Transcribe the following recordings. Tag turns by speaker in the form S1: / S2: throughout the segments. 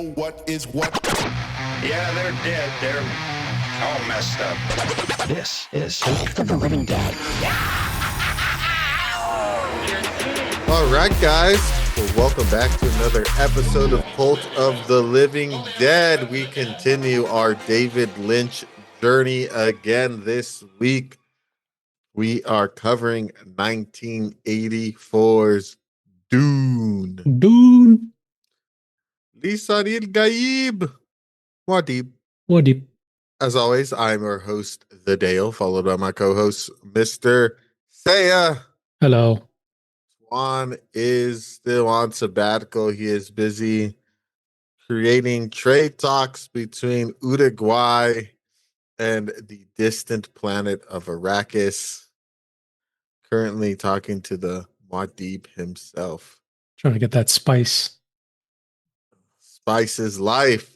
S1: know what is what.
S2: Yeah, they're dead. They're all messed up.
S3: This is Cult of the Living Dead.
S4: All right, guys. Well, welcome back to another episode of Cult of the Living Dead. We continue our David Lynch journey again this week. We are covering 1984's Dune.
S5: Dune.
S4: Lisan il-Gaib. Wadib.
S5: Wadib.
S4: As always, I'm your host, The Dale, followed by my co-host, Mr. Cea.
S5: Hello.
S4: Juan is still on sabbatical. He is busy creating trade talks between Uruguay and the distant planet of Arrakis. Currently talking to the Muad'Dib himself.
S5: Trying to get that spice.
S4: Spice is life.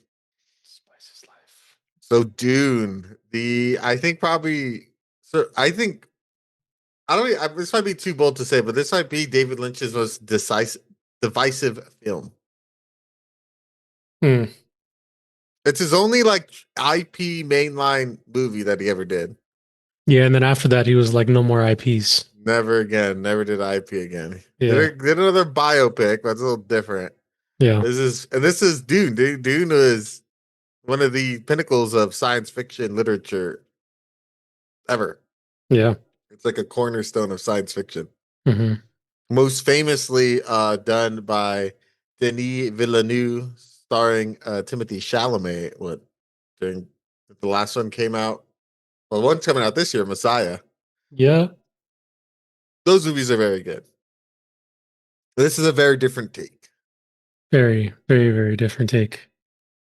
S5: Spice is life.
S4: So Dune, this might be too bold to say, but this might be David Lynch's most divisive film. It's his only IP mainline movie that he ever did.
S5: Yeah, and then after that, he was like, no more IPs.
S4: Never again. Never did IP again.
S5: Yeah.
S4: Did another biopic, but it's a little different.
S5: Yeah.
S4: This is Dune. Dune is one of the pinnacles of science fiction literature ever.
S5: Yeah.
S4: It's like a cornerstone of science fiction.
S5: Mm-hmm.
S4: Most famously done by Denis Villeneuve, starring Timothée Chalamet. During the last one came out? Well, one's coming out this year, Messiah.
S5: Yeah.
S4: Those movies are very good. This is a very different take.
S5: Very, very, very different take.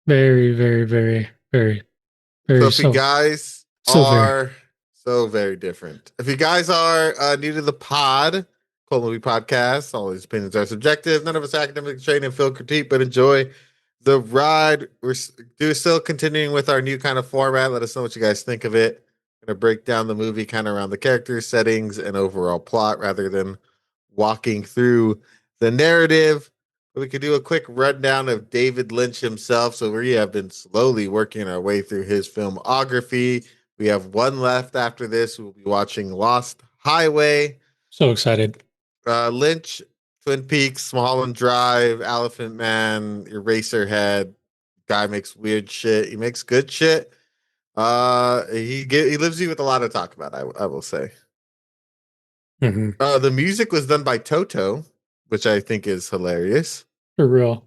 S5: Very, very, very, very, very.
S4: So if you guys are so very different. If you guys are new to the pod, Cold Movie Podcast, all these opinions are subjective. None of us academically trained in film critique, but enjoy the ride. We're still continuing with our new kind of format. Let us know what you guys think of it. Going to break down the movie kind of around the characters, settings, and overall plot rather than walking through the narrative. We could do a quick rundown of David Lynch himself. So we have been slowly working our way through his filmography. We have one left after this. We'll be watching Lost Highway.
S5: So excited.
S4: Lynch, Twin Peaks, Mulholland Drive, Elephant Man, Eraserhead. Guy makes weird shit. He makes good shit. He leaves you with a lot to talk about, I will say.
S5: Mm-hmm.
S4: The music was done by Toto, which I think is hilarious.
S5: For real.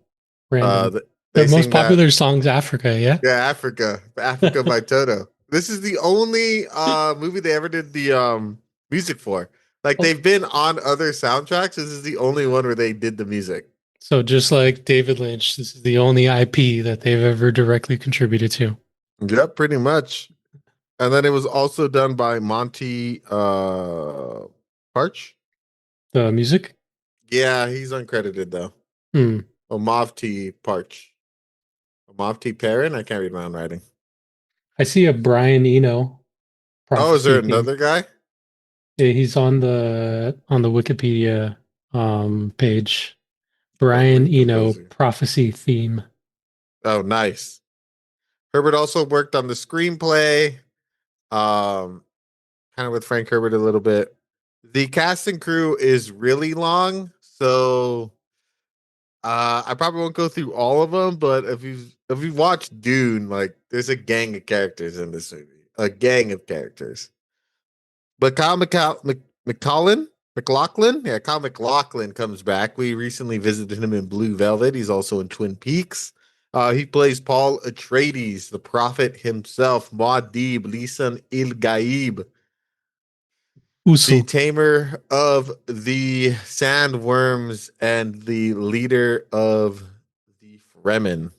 S5: Random.
S4: The
S5: most popular song's Africa, yeah?
S4: Yeah, Africa by Toto. This is the only movie they ever did the music for. They've been on other soundtracks. This is the only one where they did the music.
S5: So just like David Lynch, this is the only IP that they've ever directly contributed to.
S4: Yep, pretty much. And then it was also done by Monty Parch.
S5: The music?
S4: Yeah, he's uncredited though. Oh, Mavti Parch. Mavti Perrin? I can't read my own writing.
S5: I see a Brian Eno.
S4: Oh, is there another guy?
S5: Yeah, he's on the Wikipedia page. Brian Eno prophecy theme.
S4: Oh, nice. Herbert also worked on the screenplay, kind of with Frank Herbert a little bit. The cast and crew is really long, so I probably won't go through all of them. But if you've watched Dune, there's a gang of characters in this movie, a gang of characters. But Kyle MacLachlan comes back. We recently visited him in Blue Velvet. He's also in Twin Peaks. He plays Paul Atreides, the prophet himself, Muad'Dib, Lisan il-Gaib, the tamer of the sandworms and the leader of the Fremen.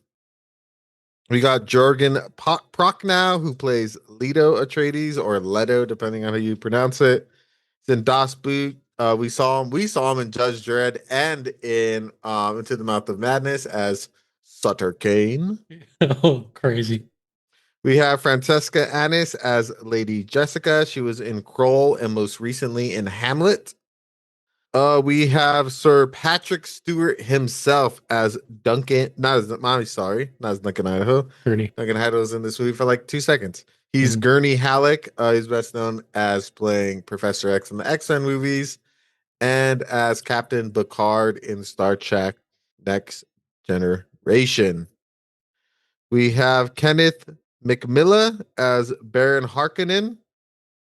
S4: We got Jürgen Prochnow, who plays Leto Atreides, or Leto, depending on how you pronounce it. It's in Das Boot. We saw him in Judge Dredd and in Into the Mouth of Madness as Sutter Kane.
S5: Oh, crazy.
S4: We have Francesca Annis as Lady Jessica. She was in Kroll and most recently in Hamlet. We have Sir Patrick Stewart himself as Duncan. Not as Mommy, sorry, not as Duncan Idaho.
S5: Gurney.
S4: Duncan Idaho's in this movie for like 2 seconds. He's
S5: Mhm.
S4: Gurney Halleck. He's best known as playing Professor X in the X-Men movies and as Captain Picard in Star Trek Next Generation. We have Kenneth McMillan as Baron Harkonnen,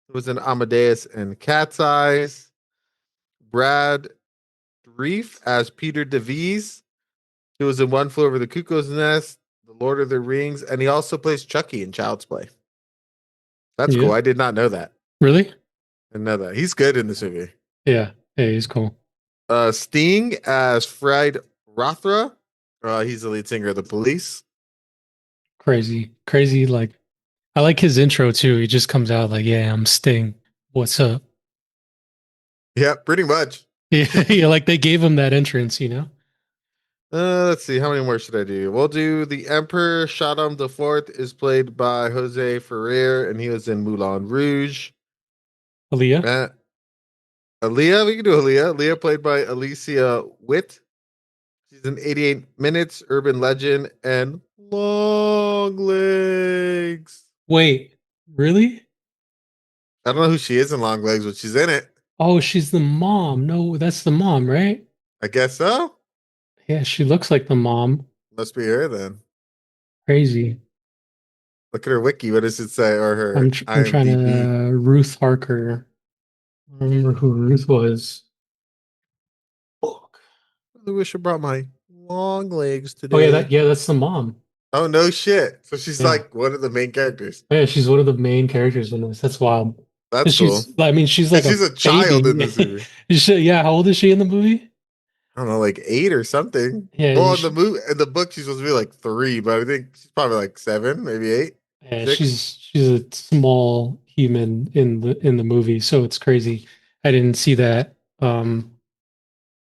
S4: who was in Amadeus and Cat's Eyes. Brad Reef as Peter DeVries, who was in One Flew Over the Cuckoo's Nest, The Lord of the Rings, and he also plays Chucky in Child's Play. That's
S5: Yeah.
S4: cool. I did not know that.
S5: Really?
S4: I didn't know that. He's good in this movie.
S5: Yeah. Yeah, he's cool.
S4: Sting as Fried Rothra. He's the lead singer of the Police.
S5: Crazy. Crazy. Like, I like his intro too. He just comes out like, yeah, I'm Sting. What's up?
S4: Yeah, pretty much.
S5: Yeah. Yeah. Like they gave him that entrance, you know?
S4: Let's see. How many more should I do? We'll do the Emperor Shaddam the Fourth is played by Jose Ferrer, and he was in Moulin Rouge.
S5: Aaliyah.
S4: Aaliyah, we can do Aaliyah. Aaliyah played by Alicia Witt. She's in 88 Minutes, Urban Legend, and Long Legs.
S5: Wait, really?
S4: I don't know who she is in Long Legs, but she's in it.
S5: Oh, she's the mom. No, that's the mom, right?
S4: I guess so.
S5: Yeah, she looks like the mom.
S4: Must be her then.
S5: Crazy.
S4: Look at her wiki. What does it say? Or her
S5: I'm trying
S4: IMDb?
S5: to Ruth Harker. I don't remember who Ruth was.
S4: Fuck. I really wish I brought my long legs
S5: Oh yeah,
S4: today.
S5: that's the mom.
S4: Oh, no shit. So she's
S5: Yeah.
S4: like one of the main characters.
S5: Yeah, she's one of the main characters in this. That's wild.
S4: That's cool.
S5: I mean, she's
S4: And
S5: like a
S4: she's a child in
S5: baby.
S4: this movie.
S5: Yeah, how old is she in the movie?
S4: I don't know, like 8 or something.
S5: Yeah,
S4: Well, in the book, she's supposed to be like 3, but I think she's probably like 7, maybe 8.
S5: yeah,
S4: 6.
S5: she's a small human in the movie, so it's crazy. I didn't see that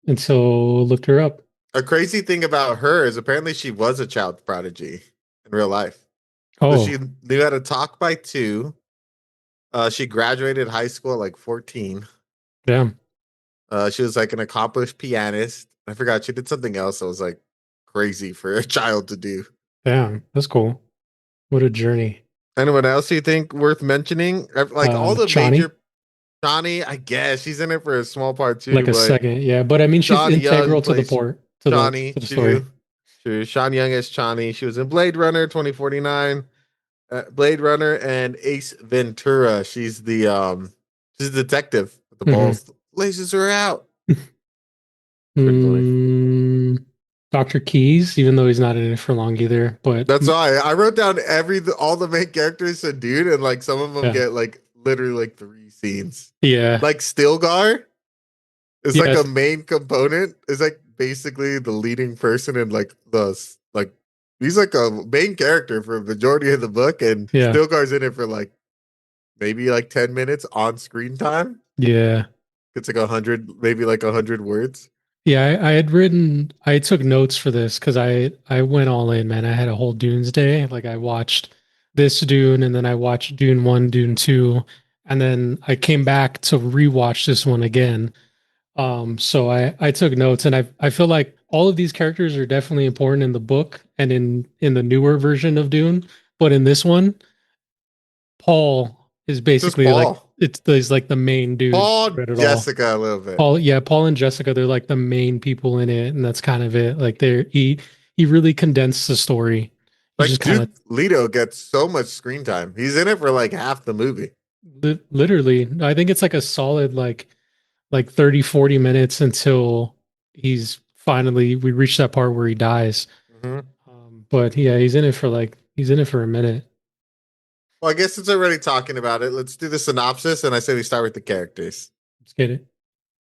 S5: until looked her up.
S4: A crazy thing about her is apparently she was a child prodigy in real life. So
S5: Oh,
S4: she knew how to talk by 2. She graduated high school at like 14.
S5: damn,
S4: She was like an accomplished pianist. I forgot she did something else that was like crazy for a child to do.
S5: damn, that's cool. What a journey.
S4: Anyone else you think worth mentioning? Like all the
S5: Chani,
S4: major Johnny, I guess she's in it for a small part too,
S5: like a
S4: but
S5: second, yeah, but I mean, she's
S4: Sean Young
S5: integral to the
S4: plays
S5: port to
S4: Johnny.
S5: the story.
S4: True. Sean Young as Chani. She was in Blade Runner 2049, Blade Runner, and Ace Ventura. She's a detective with the
S5: Mhm.
S4: balls. Laces her out. Pretty funny.
S5: Dr. Keys, even though he's not in it for long either, but
S4: That's why I wrote down all the main characters and dude, and like some of them
S5: Yeah.
S4: get like literally like 3 scenes.
S5: yeah,
S4: Like Stilgar is like
S5: Yes.
S4: a main component. Is like basically the leading person in like he's like a main character for a majority of the book, and
S5: Yeah.
S4: Stilgar's in it for like maybe like 10 minutes on screen time.
S5: yeah.
S4: It's like 100, maybe like 100 words.
S5: Yeah, I took notes for this because I went all in, man. I had a whole Dunes day. Like I watched this Dune and then I watched Dune 1, Dune 2, and then I came back to rewatch this one again. So I took notes and I feel like all of these characters are definitely important in the book and in the newer version of Dune, but in this one, Paul is
S4: Just
S5: basically like
S4: Paul.
S5: he's like the main dude
S4: Paul,
S5: throughout it all.
S4: Jessica a little bit.
S5: Paul and Jessica, they're like the main people in it, and that's kind of it. Like he really condensed the story. He
S4: Like
S5: just kind
S4: Duke Leto gets so much screen time. He's in it for like half the movie.
S5: of literally, I think it's like a solid like 30, 40 minutes until we reach that part where he dies.
S4: Mhm.
S5: But yeah, he's in it for a minute.
S4: Well, I guess since we're already talking about it, let's do the synopsis. And I say we start with the characters.
S5: Let's get it.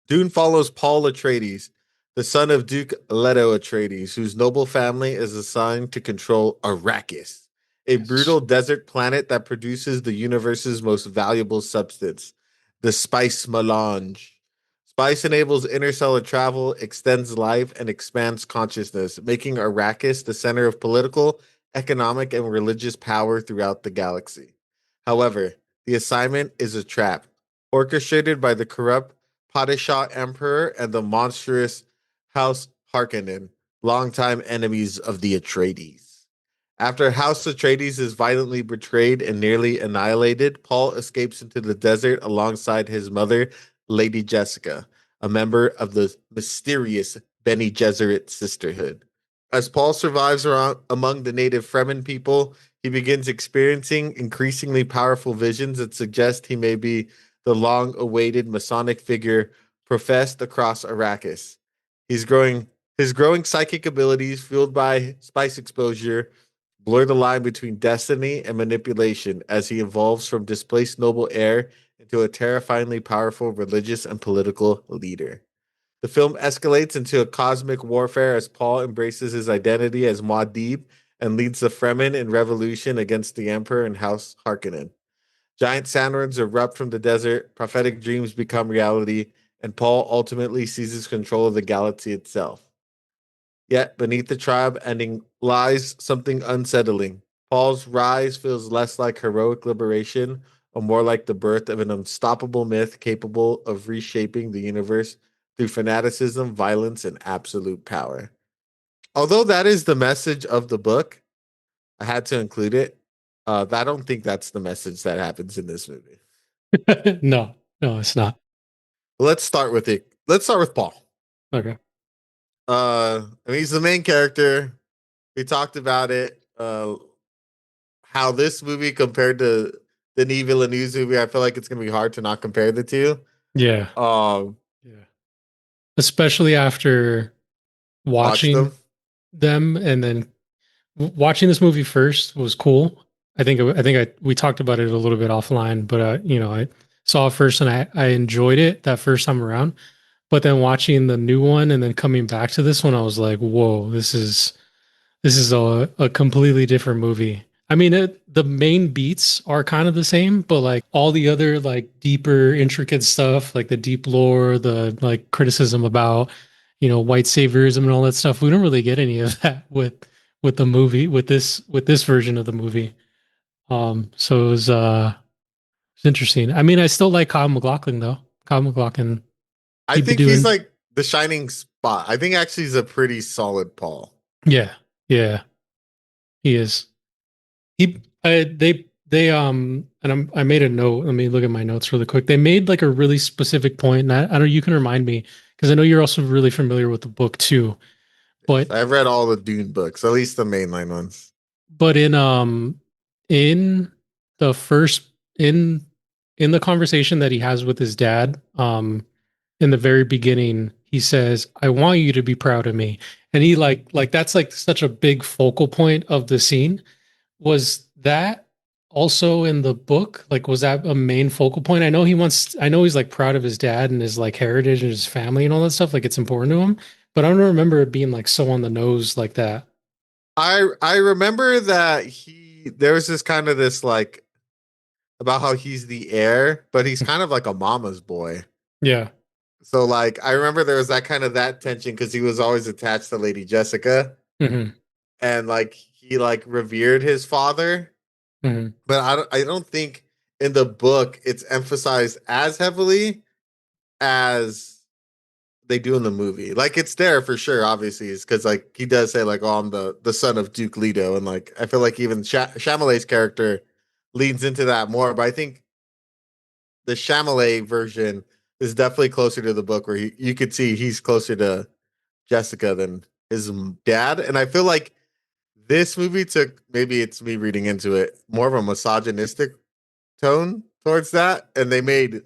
S4: Dune follows Paul Atreides, the son of Duke Leto Atreides, whose noble family is assigned to control Arrakis, a
S5: Yes.
S4: brutal desert planet that produces the universe's most valuable substance, the spice melange. Spice enables interstellar travel, extends life, and expands consciousness, making Arrakis the center of political, economic, and religious power throughout the galaxy. However, the assignment is a trap, orchestrated by the corrupt Padishah Emperor and the monstrous House Harkonnen, longtime enemies of the Atreides. After House Atreides is violently betrayed and nearly annihilated, Paul escapes into the desert alongside his mother, Lady Jessica, a member of the mysterious Bene Gesserit Sisterhood. As Paul survives around, among the native Fremen people, he begins experiencing increasingly powerful visions that suggest he may be the long awaited Masonic figure professed across Arrakis. His growing psychic abilities, fueled by spice exposure, blur the line between destiny and manipulation as he evolves from displaced noble heir into a terrifyingly powerful religious and political leader. The film escalates into a cosmic warfare as Paul embraces his identity as Muad'Dib and leads the Fremen in revolution against the Emperor and House Harkonnen. Giant sandworms erupt from the desert, prophetic dreams become reality, and Paul ultimately seizes control of the galaxy itself. Yet, beneath the tribe ending lies something unsettling. Paul's rise feels less like heroic liberation, or more like the birth of an unstoppable myth capable of reshaping the universe through fanaticism, violence, and absolute power. Although that is the message of the book, I had to include it. I don't think that's the message that happens in this movie.
S5: No, no, it's not.
S4: Let's start with it. Let's start with Paul.
S5: Okay.
S4: He's the main character. We talked about it. How this movie compared to the Denis Villeneuve movie, I feel like it's gonna be hard to not compare the two.
S5: Yeah.
S4: Um,
S5: Yeah. Especially after
S4: watch
S5: watching
S4: them.
S5: them and then watching this movie first was cool. We talked about it a little bit offline, but I saw it first and I enjoyed it that first time around. But then watching the new one and then coming back to this one, I was like, whoa, this is a completely different movie. I mean, the main beats are kind of the same, but like all the other like deeper, intricate stuff, like the deep lore, the like criticism about, white saviorism and all that stuff, we don't really get any of that with the movie, with this version of the movie. So it's interesting. I mean, I still like Kyle MacLachlan though. Kyle MacLachlan
S4: I
S5: keep it
S4: think he's
S5: doing.
S4: like the shining spot. I think actually he's a pretty solid Paul.
S5: Yeah, yeah, he is. I made a note. Let me look at my notes really quick. They made like a really specific point, and I don't. You can remind me because I know you're also really familiar with the book too. But
S4: I've read all the Dune books, at least the mainline ones.
S5: but in the first in the conversation that he has with his dad, in the very beginning, he says, "I want you to be proud of me," and he like that's like such a big focal point of the scene. Was that also in the book? Like, was that a main focal point? I know he's like proud of his dad and his like heritage and his family and all that stuff. Like, it's important to him, but I don't remember it being like so on the nose like that.
S4: I remember that there was this like about how he's the heir, but he's kind of like a mama's boy.
S5: Yeah.
S4: So like I remember there was that tension because he was always attached to Lady Jessica
S5: Hmm.
S4: and like he like revered his father.
S5: Hmm.
S4: But I don't think in the book it's emphasized as heavily as they do in the movie. Like it's there for sure, obviously, is because like he does say like, "Oh, I'm the son of Duke Leto," and like I feel like even Chalamet's character leans into that more. But I think the Chalamet version is definitely closer to the book, where you could see he's closer to Jessica than his dad, and I feel like this movie took, maybe it's me reading into it, more of a misogynistic tone towards that, and they made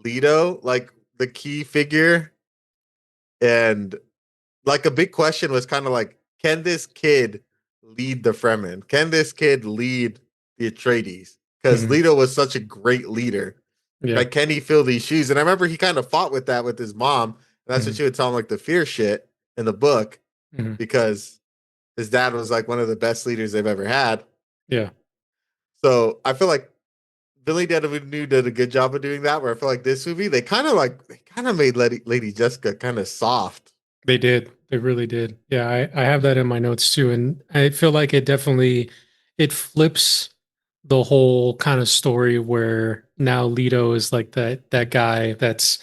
S4: Leto like the key figure, and like a big question was kind of like, can this kid lead the Fremen? Can this kid lead the Atreides? Because
S5: Hmm.
S4: Leto was such a great leader.
S5: Yeah.
S4: Like, can he fill these shoes? And I remember he kind of fought with that with his mom. And that's what
S5: Hmm.
S4: she would tell him, like the fear shit in the book,
S5: Hmm.
S4: because his dad was like one of the best leaders they've ever had.
S5: Yeah.
S4: So I feel like Billy Dedeveau did a good job of doing that. Where I feel like this movie, they kind of made Lady Jessica kind of soft.
S5: They did. They really did. Yeah, I have that in my notes too. And I feel like it flips the whole kind of story where now Leto is like that guy that's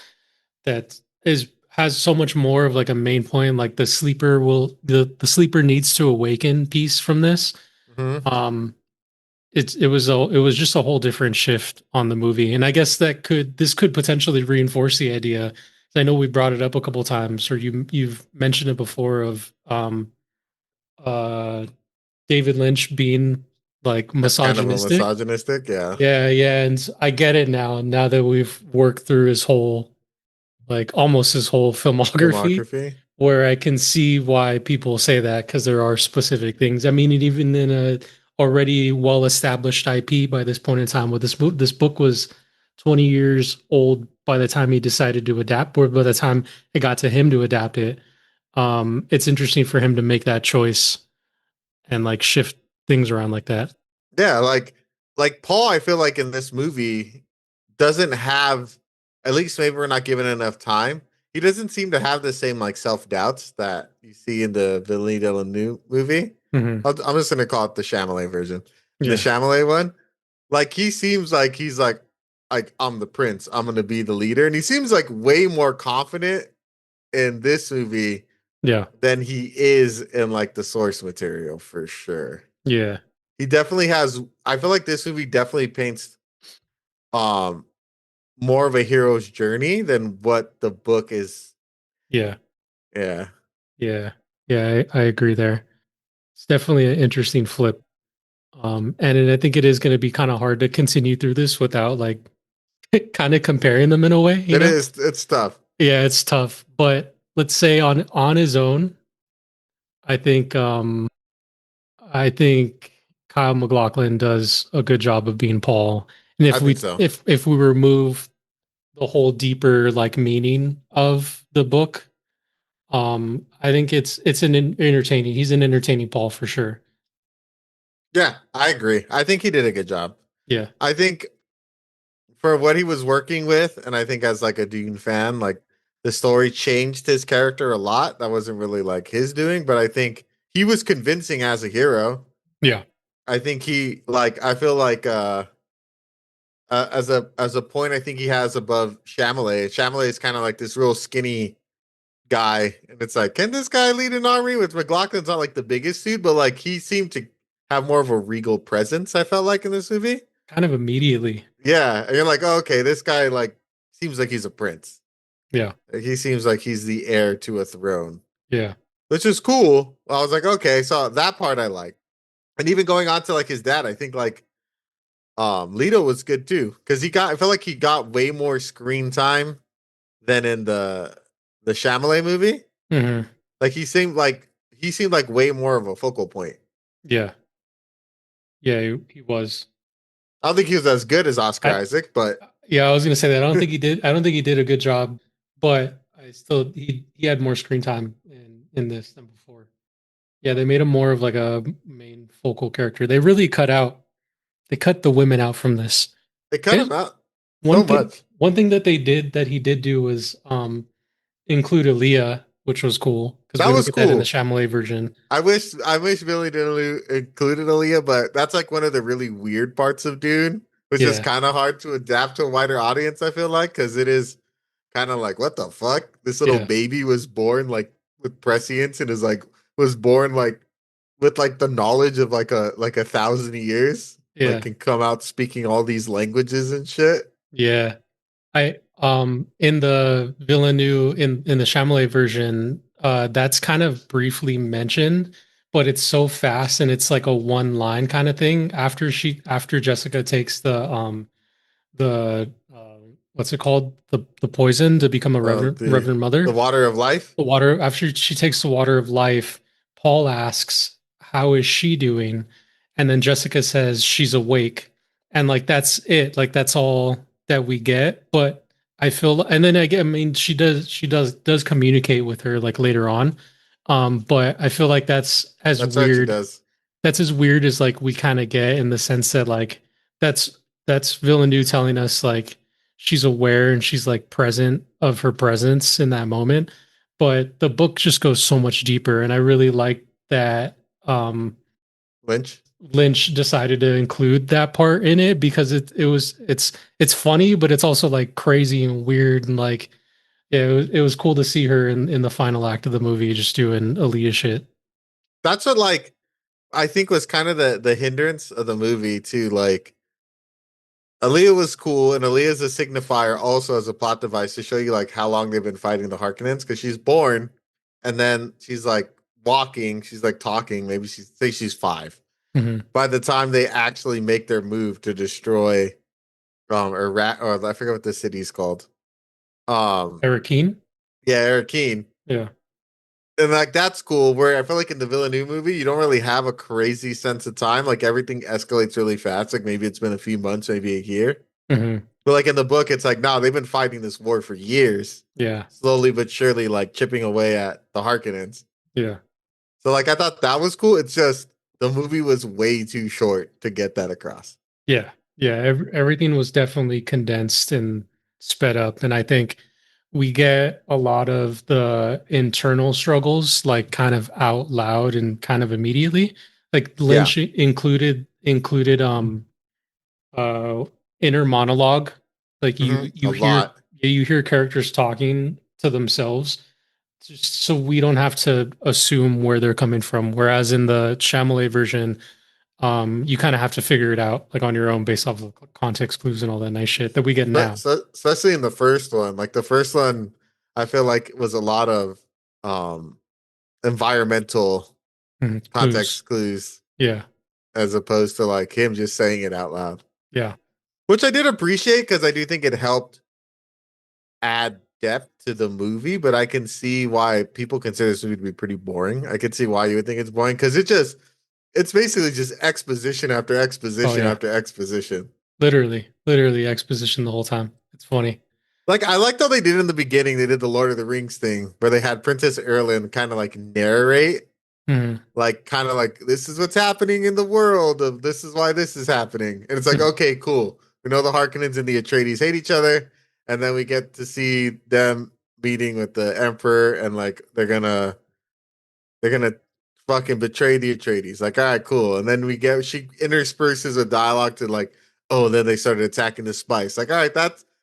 S5: that is has so much more of like a main point. Like the sleeper needs to awaken piece from this.
S4: Mhm.
S5: It was just a whole different shift on the movie, and I guess this could potentially reinforce the idea. I know we brought it up a couple times, or you've mentioned it before of uh David Lynch being like
S4: That's kind of a
S5: misogynistic.
S4: misogynistic, yeah.
S5: Yeah, and I get it now that we've worked through his whole like almost his whole filmography,
S4: Filmography.
S5: where I can see why people say that because there are specific things. I mean, even in a already well established IP by this point in time, with this book was 20 years old by the time he decided to adapt, or by the time it got to him to adapt it. It's interesting for him to make that choice and like shift things around like that.
S4: Yeah, like Paul, I feel like in this movie doesn't have, at least maybe we're not given enough time. He doesn't seem to have the same like self doubts that you see in the Villeneuve movie.
S5: Mm-hmm.
S4: I'm just gonna call it the Chalamet version. In the
S5: Yeah,
S4: Chalamet one, like he seems like he's like I'm the prince. I'm gonna be the leader, and he seems like way more confident in this movie
S5: yeah,
S4: than he is in like the source material for sure.
S5: yeah,
S4: He definitely has. I feel like this movie definitely paints um more of a hero's journey than what the book is.
S5: yeah,
S4: Yeah.
S5: yeah, yeah. I agree there. It's definitely an interesting flip. I think it is going to be kind of hard to continue through this without like kind of comparing them in a way, you
S4: It
S5: know?
S4: is. It's tough.
S5: Yeah, it's tough. But let's say on his own, I think I think Kyle MacLachlan does a good job of being Paul. And
S4: I think so.
S5: if we remove the whole deeper like meaning of the book, I think it's entertaining. He's an entertaining Paul for sure.
S4: Yeah, I agree. I think he did a good job.
S5: Yeah.
S4: I think for what he was working with, and I think as like a Dune fan, like the story changed his character a lot. That wasn't really like his doing, but I think he was convincing as a hero.
S5: Yeah.
S4: I think he like I feel like as a point I think he has above Chalamet. Chalamet is kind of like this real skinny guy, and it's like, can this guy lead an army? With McLaughlin's not like the biggest dude, but like he seemed to have more of a regal presence. I felt like in this movie,
S5: Kind of immediately.
S4: yeah, and you're like, oh, okay, this guy like seems like he's a prince.
S5: Yeah.
S4: Like, he seems like he's the heir to a throne,
S5: Yeah.
S4: which is cool. I was like, okay, so that part I like, and even going on to like his dad, I think like Leto was good too because I felt like he got way more screen time than in the Chalamet movie.
S5: Hmm.
S4: Like he seemed like way more of a focal point.
S5: Yeah. Yeah, he was.
S4: I don't think he was as good as Oscar
S5: I
S4: Isaac, but
S5: Yeah, I was gonna say that. I don't think he did. I don't think he did a good job, but I still he had more screen time in this than before. Yeah, they made him more of like a main focal character. They cut the women out from this.
S4: they cut
S5: And
S4: him out so much.
S5: one thing that they did that he did do was include Aaliyah, which was cool because
S4: That
S5: we don't
S4: was
S5: get that in the
S4: cool.
S5: Chalamet version.
S4: I wish Billy didn't included Aaliyah, but that's like one of the really weird parts of Dune, which is
S5: Yeah,
S4: kind of hard to adapt to a wider audience. I feel like because it is kind of like what the fuck. This little
S5: yeah,
S4: baby was born like with prescience and is like was born like with like the knowledge of like a thousand years. Like
S5: yeah,
S4: can come out speaking all these languages and shit.
S5: yeah. I in the Villeneuve in the Chalamet version, that's kind of briefly mentioned, but it's so fast and it's like a one line kind of thing. After Jessica takes the what's it called, the poison to become a
S4: The
S5: Reverend Mother,
S4: water of life.
S5: the water after she takes the water of life, Paul asks, "How is she doing?" And then Jessica says she's awake. And like that's it. Like that's all that we get. But I feel and then I mean she does communicate with her like later on. But I feel like
S4: That's right. She does.
S5: that's as weird as like we kind of get in the sense that like that's that's Villeneuve telling us like she's aware and she's like present of her presence in that moment. But the book just goes so much deeper, and I really like that
S4: Lynch.
S5: Lynch decided to include that part in it because it's funny, but it's also like crazy and weird and like Yeah, it was cool to see her in the final act of the movie just doing Aaliyah shit.
S4: That's what like I think was kind of the hindrance of the movie too. Like Aaliyah was cool, and Aaliyah is a signifier also as a plot device to show you like how long they've been fighting the Harkonnens because she's born, and then she's like walking, she's like talking. Maybe she's 5.
S5: Hmm.
S4: By the time they actually make their move to destroy or I forget what the city's called.
S5: Arakeen?
S4: Yeah, Eric Keen.
S5: Yeah.
S4: And like that's cool. Where I feel like in the Villeneuve movie, you don't really have a crazy sense of time. Like everything escalates really fast. Like maybe it's been a few months, maybe a year.
S5: Hmm.
S4: But like in the book, it's like no, they've been fighting this war for years,
S5: Yeah.
S4: slowly but surely, like chipping away at the Harkonnens.
S5: Yeah.
S4: So like I thought that was cool. It's just the movie was way too short to get that across.
S5: Yeah. Yeah. Everything was definitely condensed and sped up. And I think we get a lot of the internal struggles like kind of out loud and kind of immediately. Like
S4: Yeah,
S5: Lynch included uh inner monologue. Like
S4: a
S5: you hear
S4: lot.
S5: you hear characters talking to themselves just so we don't have to assume where they're coming from. Whereas in the Chalamet version, you kind of have to figure it out like on your own based off of context clues and all that nice shit that we get now.
S4: Especially in the first one. Like the first one, I feel like was a lot of um environmental
S5: Mhm. Clues.
S4: context clues
S5: Yeah.
S4: as opposed to like him just saying it out loud,
S5: Yeah.
S4: which I did appreciate because I do think it helped add depth to the movie. But I can see why people consider this movie to be pretty boring. I can see why you would think it's boring because it's basically just exposition after
S5: Oh
S4: exposition
S5: yeah.
S4: after exposition.
S5: Literally exposition the whole time. It's funny.
S4: Like I liked how they did in the beginning. They did the Lord of the Rings thing where they had Princess Erlin kind of like narrate,
S5: Mhm.
S4: like kind of like this is what's happening in the world of this is why this is happening, and it's like
S5: Mhm.
S4: okay, cool. We know the Harkonnens and the Atreides hate each other, and then we get to see them meeting with the Emperor, and like they're gonna fucking betray the Atreides. Like all right, cool. And then she intersperses a dialogue to like, oh, then they started attacking the spice. Like all right,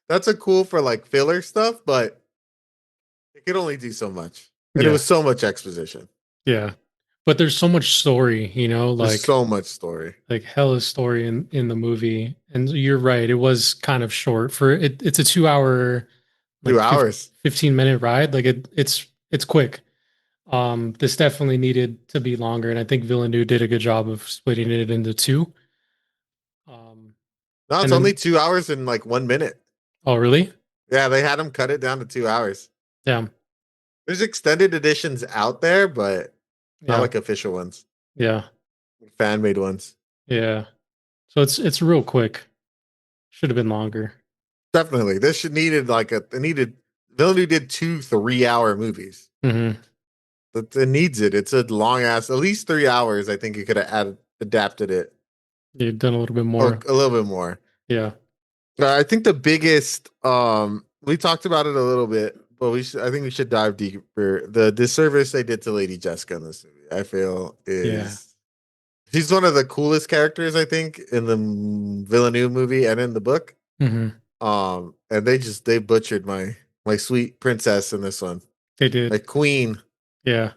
S4: that's a cool for like filler stuff, but it could only do so much. And it
S5: Yeah.
S4: was so much exposition.
S5: Yeah. But there's so much story,
S4: There's
S5: like
S4: so much story.
S5: hella story in the movie. And you're right, it was kind of short for it. It's a 2 hour like
S4: 2 hours.
S5: 15-minute ride. Like it's quick. This definitely needed to be longer, and I think Villeneuve did a good job of splitting it into two. Um,
S4: No,
S5: and
S4: it's only
S5: then
S4: 2 hours and like 1 minute.
S5: oh really?
S4: Yeah, they had them cut it down to 2 hours.
S5: Yeah,
S4: There's extended editions out there, but not
S5: yeah,
S4: like official ones,
S5: yeah,
S4: fan made ones.
S5: yeah. So it's real quick. Should have been longer.
S4: Definitely. This should needed like it needed Villeneuve did 2 3 hour movies.
S5: Hmm.
S4: It needs it. It's a long ass, at least 3 hours. I think you could have adapted it
S5: You've done a little bit more.
S4: a little bit more.
S5: Yeah.
S4: I think the biggest we talked about it a little bit, but I think we should dive deeper. The disservice they did to Lady Jessica in this movie, I feel
S5: Yeah.
S4: is she's one of the coolest characters I think in the Villeneuve movie and in the book.
S5: Hmm.
S4: And they butchered my sweet princess in this one.
S5: They
S4: My
S5: did.
S4: queen
S5: Yeah.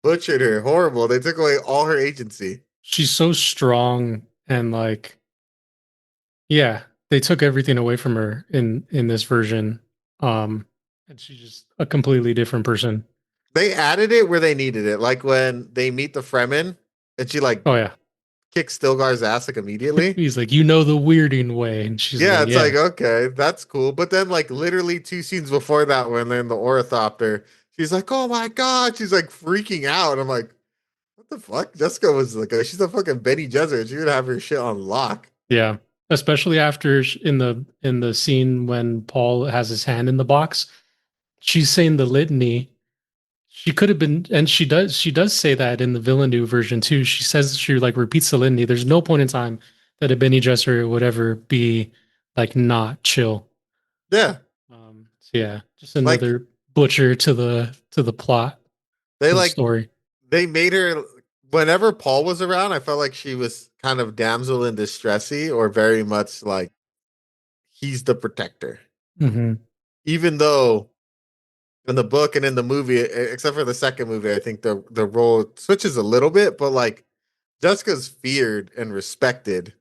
S4: butchered her. Horrible. They took away all her agency.
S5: She's so strong and like yeah, they took everything away from her in this version. Um, and she's just a completely different person.
S4: They added it where they needed it, like when they meet the Fremen and she like
S5: Oh yeah.
S4: kicks Stilgar's ass like immediately.
S5: He's like, you know the weirding way. And she's
S4: Yeah,
S5: like,
S4: it's like,
S5: yeah,
S4: okay, that's cool. But then, like, literally 2 scenes before that, when they're in the ornithopter, she's like, oh my God. She's like freaking out. I'm like, what the fuck? Jessica was like, she's a fucking Benny Gesserit. She would have her shit on lock.
S5: yeah. Especially after in the scene when Paul has his hand in the box, she's saying the litany. She could have been, and she does say that in the Villeneuve version too. She says she like repeats the litany. There's no point in time that a Benny Gesserit would ever be like not chill.
S4: Yeah.
S5: So yeah, just
S4: Like,
S5: another butcher to the plot,
S4: they
S5: to the
S4: like,
S5: story.
S4: they made her, whenever Paul was around, I felt like she was kind of damsel in distressy or very much like he's the protector.
S5: Hmm.
S4: Even though in the book and in the movie, except for the second movie, I think the role switches a little bit, but like Jessica's feared and respected.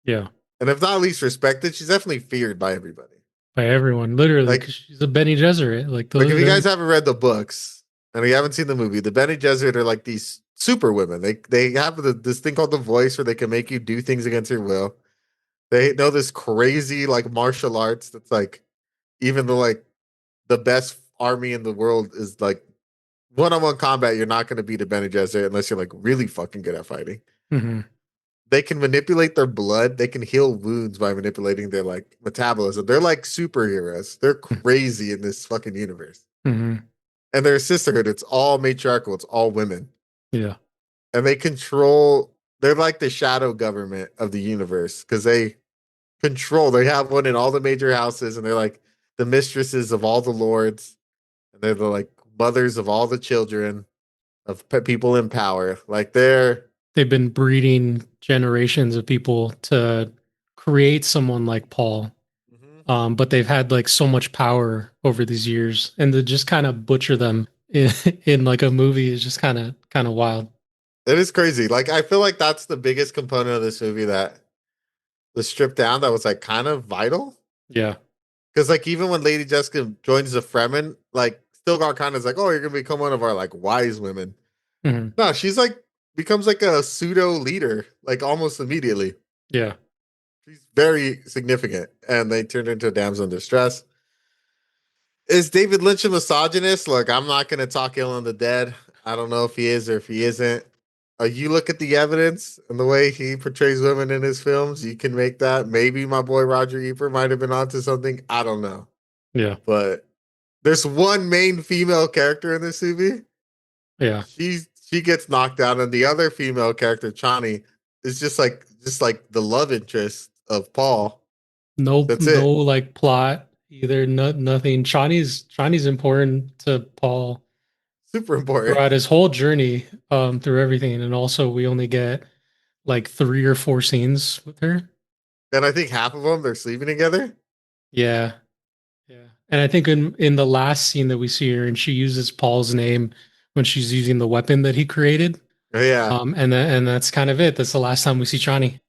S5: Yeah.
S4: And if not at least respected, she's definitely feared by everybody.
S5: By everyone, literally,
S4: Like
S5: because she's a Bene Gesserit.
S4: like if you guys haven't read the books and you haven't seen the movie, the Bene Gesserit are like these super women. They have this thing called the voice where they can make you do things against your will. They know this crazy like martial arts that's like even the best army in the world is like one-on-one combat. You're not going to beat a Bene Gesserit unless you're like really fucking good at fighting.
S5: Mm-hmm.
S4: They can manipulate their blood. They can heal wounds by manipulating their like metabolism. They're like superheroes. They're crazy in this fucking universe.
S5: Mm-hmm.
S4: And their sisterhood, it's all matriarchal. It's all women.
S5: Yeah.
S4: And they control. They're like the shadow government of the universe because they control. They have one in all the major houses, and they're like the mistresses of all the lords, and they're the like mothers of all the children of people in power. Like
S5: They've been breeding generations of people to create someone like Paul. But they've had like so much power over these years, and to just kind of butcher them in like a movie is just kind of wild.
S4: It is crazy. Like I feel like that's the biggest component of this movie that was stripped down. That was like kind of vital.
S5: Yeah.
S4: Because like even when Lady Jessica joins the Fremen, like Stilgar kind of is like, oh, you're gonna become one of our like wise women.
S5: Mm-hmm.
S4: No, she's like becomes like a pseudo leader, like almost immediately.
S5: Yeah.
S4: She's very significant, and they turned into a damsel in distress. Is David Lynch a misogynist? Look, I'm not going to talk ill on the dead. I don't know if he is or if he isn't. You look at the evidence and the way he portrays women in his films, you can make that. Maybe my boy Roger Ebert might have been onto something. I don't know.
S5: Yeah.
S4: But there's one main female character in this movie.
S5: Yeah.
S4: She gets knocked out, and the other female character, Chani, is just like the love interest of Paul. That's it.
S5: No like plot either. Nothing. Chani's important to Paul
S4: Super important.
S5: throughout his whole journey, through everything, and also we only get like 3 or 4 scenes with her.
S4: And I think half of them they're sleeping together.
S5: Yeah. Yeah. And I think in the last scene that we see her, and she uses Paul's name when she's using the weapon that he created.
S4: Oh yeah.
S5: And that's kind of it. That's the last time we see Chani.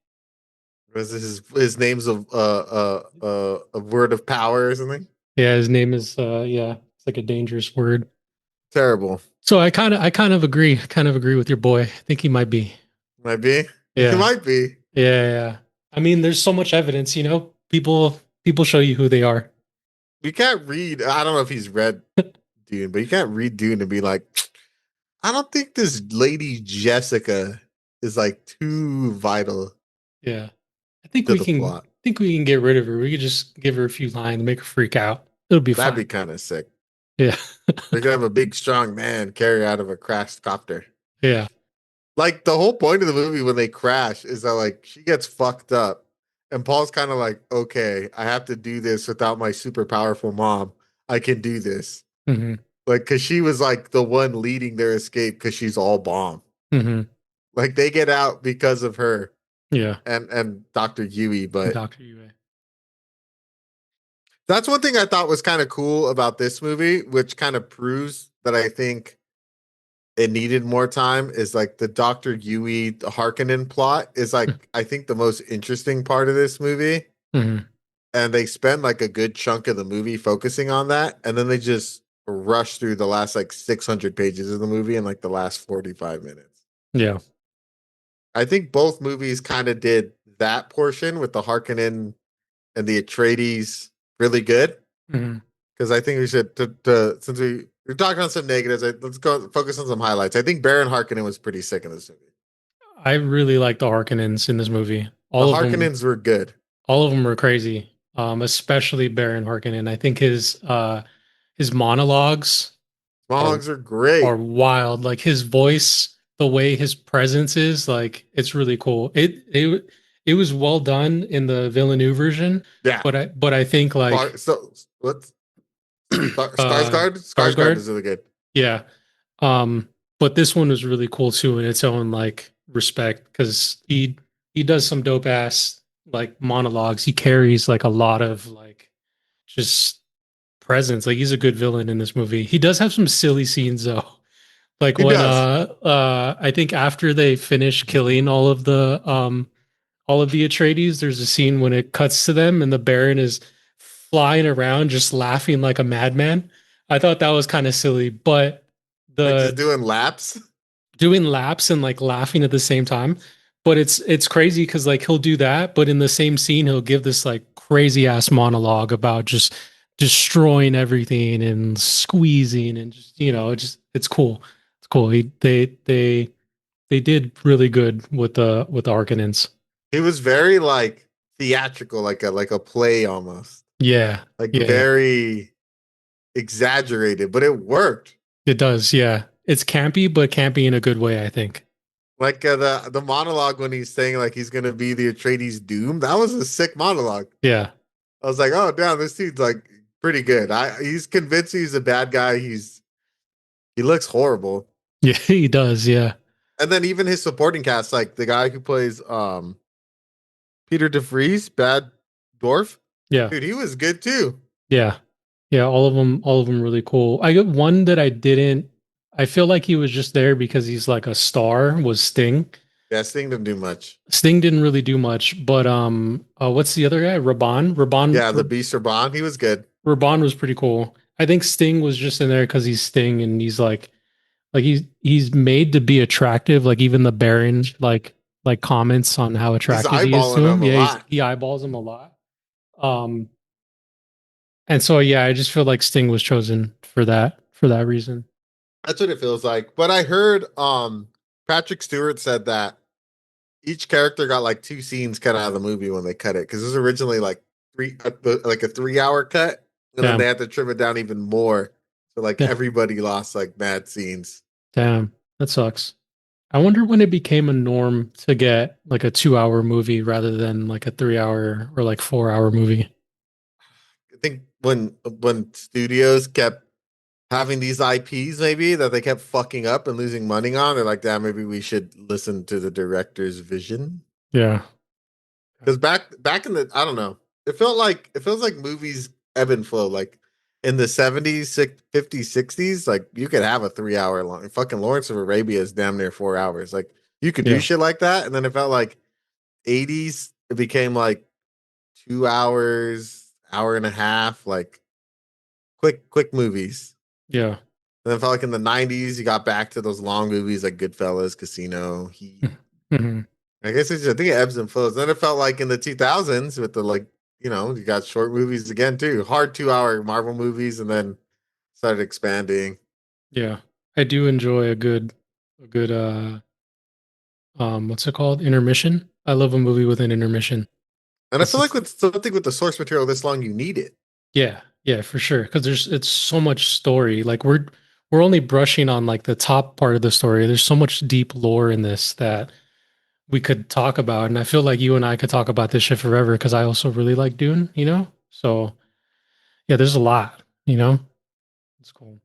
S4: Was his name's a word of power or something?
S5: Yeah, his name is yeah, it's like a dangerous word.
S4: Terrible.
S5: So I kind of agree. Kind of agree with your boy. I think he might be.
S4: Might be.
S5: Yeah.
S4: He might be.
S5: Yeah. I mean, there's so much evidence, people show you who they are.
S4: You can't read. I don't know if he's read Dune, but you can't read Dune and be like, I don't think this Lady Jessica is like too vital.
S5: Yeah. I think
S4: to
S5: we
S4: the
S5: can
S4: plot.
S5: think we can get rid of her. We could just give her a few lines, make her freak out. It'll be
S4: That'd
S5: fine.
S4: be kind of sick.
S5: Yeah.
S4: They could have a big, strong man carry out of a crashed copter.
S5: Yeah.
S4: Like the whole point of the movie when they crash is that like she gets fucked up, and Paul's kind of like, okay, I have to do this without my super powerful mom. I can do this.
S5: Mm-hmm.
S4: Like, because she was like the one leading their escape because she's all bomb.
S5: Mm-hmm.
S4: Like they get out because of her.
S5: Yeah.
S4: And Dr. Yui, but
S5: Dr. Yue.
S4: that's one thing I thought was kind of cool about this movie, which kind of proves that I think it needed more time, is like the Dr. Yui Harkonnen plot is like, I think the most interesting part of this movie.
S5: Mm-hmm.
S4: And they spend like a good chunk of the movie focusing on that. And then they just rush through the last like 600 pages of the movie in like the last 45 minutes.
S5: Yeah.
S4: I think both movies kind of did that portion with the Harkonnen and the Atreides really good.
S5: Mm-hmm.
S4: Because I think we should, since we're talking on some negatives, let's go focus on some highlights. I think Baron Harkonnen was pretty sick in this movie.
S5: I really like the Harkonnens in this movie.
S4: The Harkonnens were good.
S5: All of them were crazy. Especially Baron Harkonnen. I think his monologues
S4: are great.
S5: Are wild. Like his voice, the way his presence is, like it's really cool. It was well done in the Villeneuve version.
S4: Yeah.
S5: But I think like
S4: what Skarsgård? Skarsgård is really good.
S5: Yeah. But this one was really cool too in its own like respect, because he does some dope ass like monologues. He carries like a lot of like just presence. Like he's a good villain in this movie. He does have some silly scenes though. Like
S4: He
S5: when
S4: does.
S5: I think after they finish killing all of the Atreides, there's a scene when it cuts to them and the Baron is flying around just laughing like a madman. I thought that was kind of silly, but
S4: Like just
S5: the
S4: doing laps.
S5: doing laps and like laughing at the same time. But it's crazy because like he'll do that, but in the same scene he'll give this like crazy ass monologue about just destroying everything and squeezing and just it's cool. It's cool. They did really good with the Harkonnens.
S4: He was very like theatrical, like a play almost.
S5: Yeah,
S4: Like
S5: yeah,
S4: very exaggerated, but it worked.
S5: it does. Yeah, it's campy, but campy in a good way, I think.
S4: Like the monologue when he's saying like he's gonna be the Atreides doom. That was a sick monologue.
S5: Yeah,
S4: I was like, oh damn, this dude's like pretty good. He's convinced he's a bad guy. He looks horrible.
S5: yeah, he does. Yeah,
S4: And then even his supporting cast, like the guy who plays Peter DeVries, Bad Dwarf,
S5: yeah,
S4: dude, he was good too.
S5: yeah, yeah. All of them really cool. I got one that I didn't. I feel like he was just there because he's like a star. Was Sting?
S4: Yeah, Sting didn't do much.
S5: Sting didn't really do much, but what's the other guy?
S4: Yeah, the Beast Raban, he was good.
S5: Raban was pretty cool. I think Sting was just in there because he's Sting and he's like he's made to be attractive. Like even the Baron like comments on how
S4: He's
S5: attractive he is to
S4: eyeballing
S5: him.
S4: him a
S5: Yeah,
S4: lot.
S5: he eyeballs him a lot. Um, and so yeah, I just feel like Sting was chosen for that reason.
S4: That's what it feels like. But I heard Patrick Stewart said that each character got like two scenes cut out of the movie when they cut it because it was originally like like a 3 hour cut, and then they
S5: Damn,
S4: had to trim it down even more. So like
S5: yeah,
S4: everybody lost like mad scenes.
S5: damn, that sucks. I wonder when it became a norm to get like a 2 hour movie rather than like a 3 hour or like 4 hour movie.
S4: I think when studios kept having these IPs maybe that they kept fucking up and losing money on, they're like, damn, maybe we should listen to the director's vision.
S5: Yeah,
S4: Because back in the I don't know, it feels like movies ebb and flow. Like in the 70s, 50s, 60s, like you could have a 3 hour long fucking Lawrence of Arabia is damn near 4 hours. Like you could do
S5: yeah,
S4: shit like that. And then it felt like 80s, it became like 2 hours, hour and a half, like quick movies.
S5: yeah.
S4: And then it felt like in the 90s, you got back to those long movies like Goodfellas, Casino, Heat.
S5: Hmm.
S4: I guess I think it ebbs and flows. Then it felt like in the 2000s with the like, you got short movies again too. Hard 2 hour Marvel movies, and then started expanding.
S5: Yeah, I do enjoy a good what's it called? Intermission. I love a movie with an intermission.
S4: And I
S5: It's
S4: feel like
S5: just,
S4: with something with the source material this long, you need it.
S5: yeah, yeah, for sure. Because it's so much story. Like we're only brushing on like the top part of the story. There's so much deep lore in this that we could talk about, and I feel like you and I could talk about this shit forever because I also really like Dune. So yeah, there's a lot. It's cool.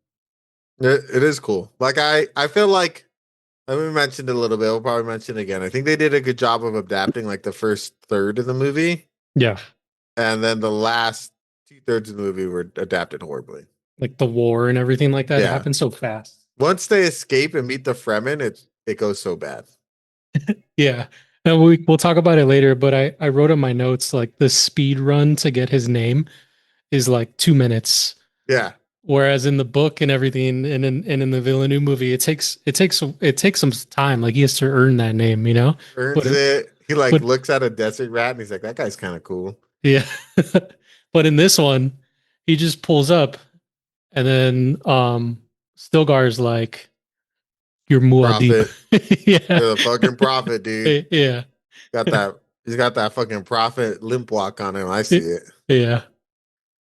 S4: It is cool. Like I feel like we mentioned it a little bit. We'll probably mention it again. I think they did a good job of adapting like the first third of the movie,
S5: Yeah,
S4: and then the last 2/3 of the movie were adapted horribly.
S5: like the war and everything like that. It
S4: Yeah.
S5: happened so fast.
S4: Once they escape and meet the Fremen, it goes so bad.
S5: Yeah. And we'll talk about it later, but I wrote in my notes like the speed run to get his name is like 2 minutes.
S4: Yeah.
S5: Whereas in the book and everything and in the Villeneuve movie, it takes some time. Like he has to earn that name.
S4: Earns
S5: But
S4: it. He like
S5: but
S4: looks at a desert rat and he's like, that guy's kind of cool.
S5: yeah. But in this one, he just pulls up and then Stilgar's like, you're Muad'Dib.
S4: Prophet.
S5: Yeah.
S4: You're the fucking prophet, dude.
S5: Yeah.
S4: He's got that fucking prophet limp walk on him. I see it.
S5: Yeah.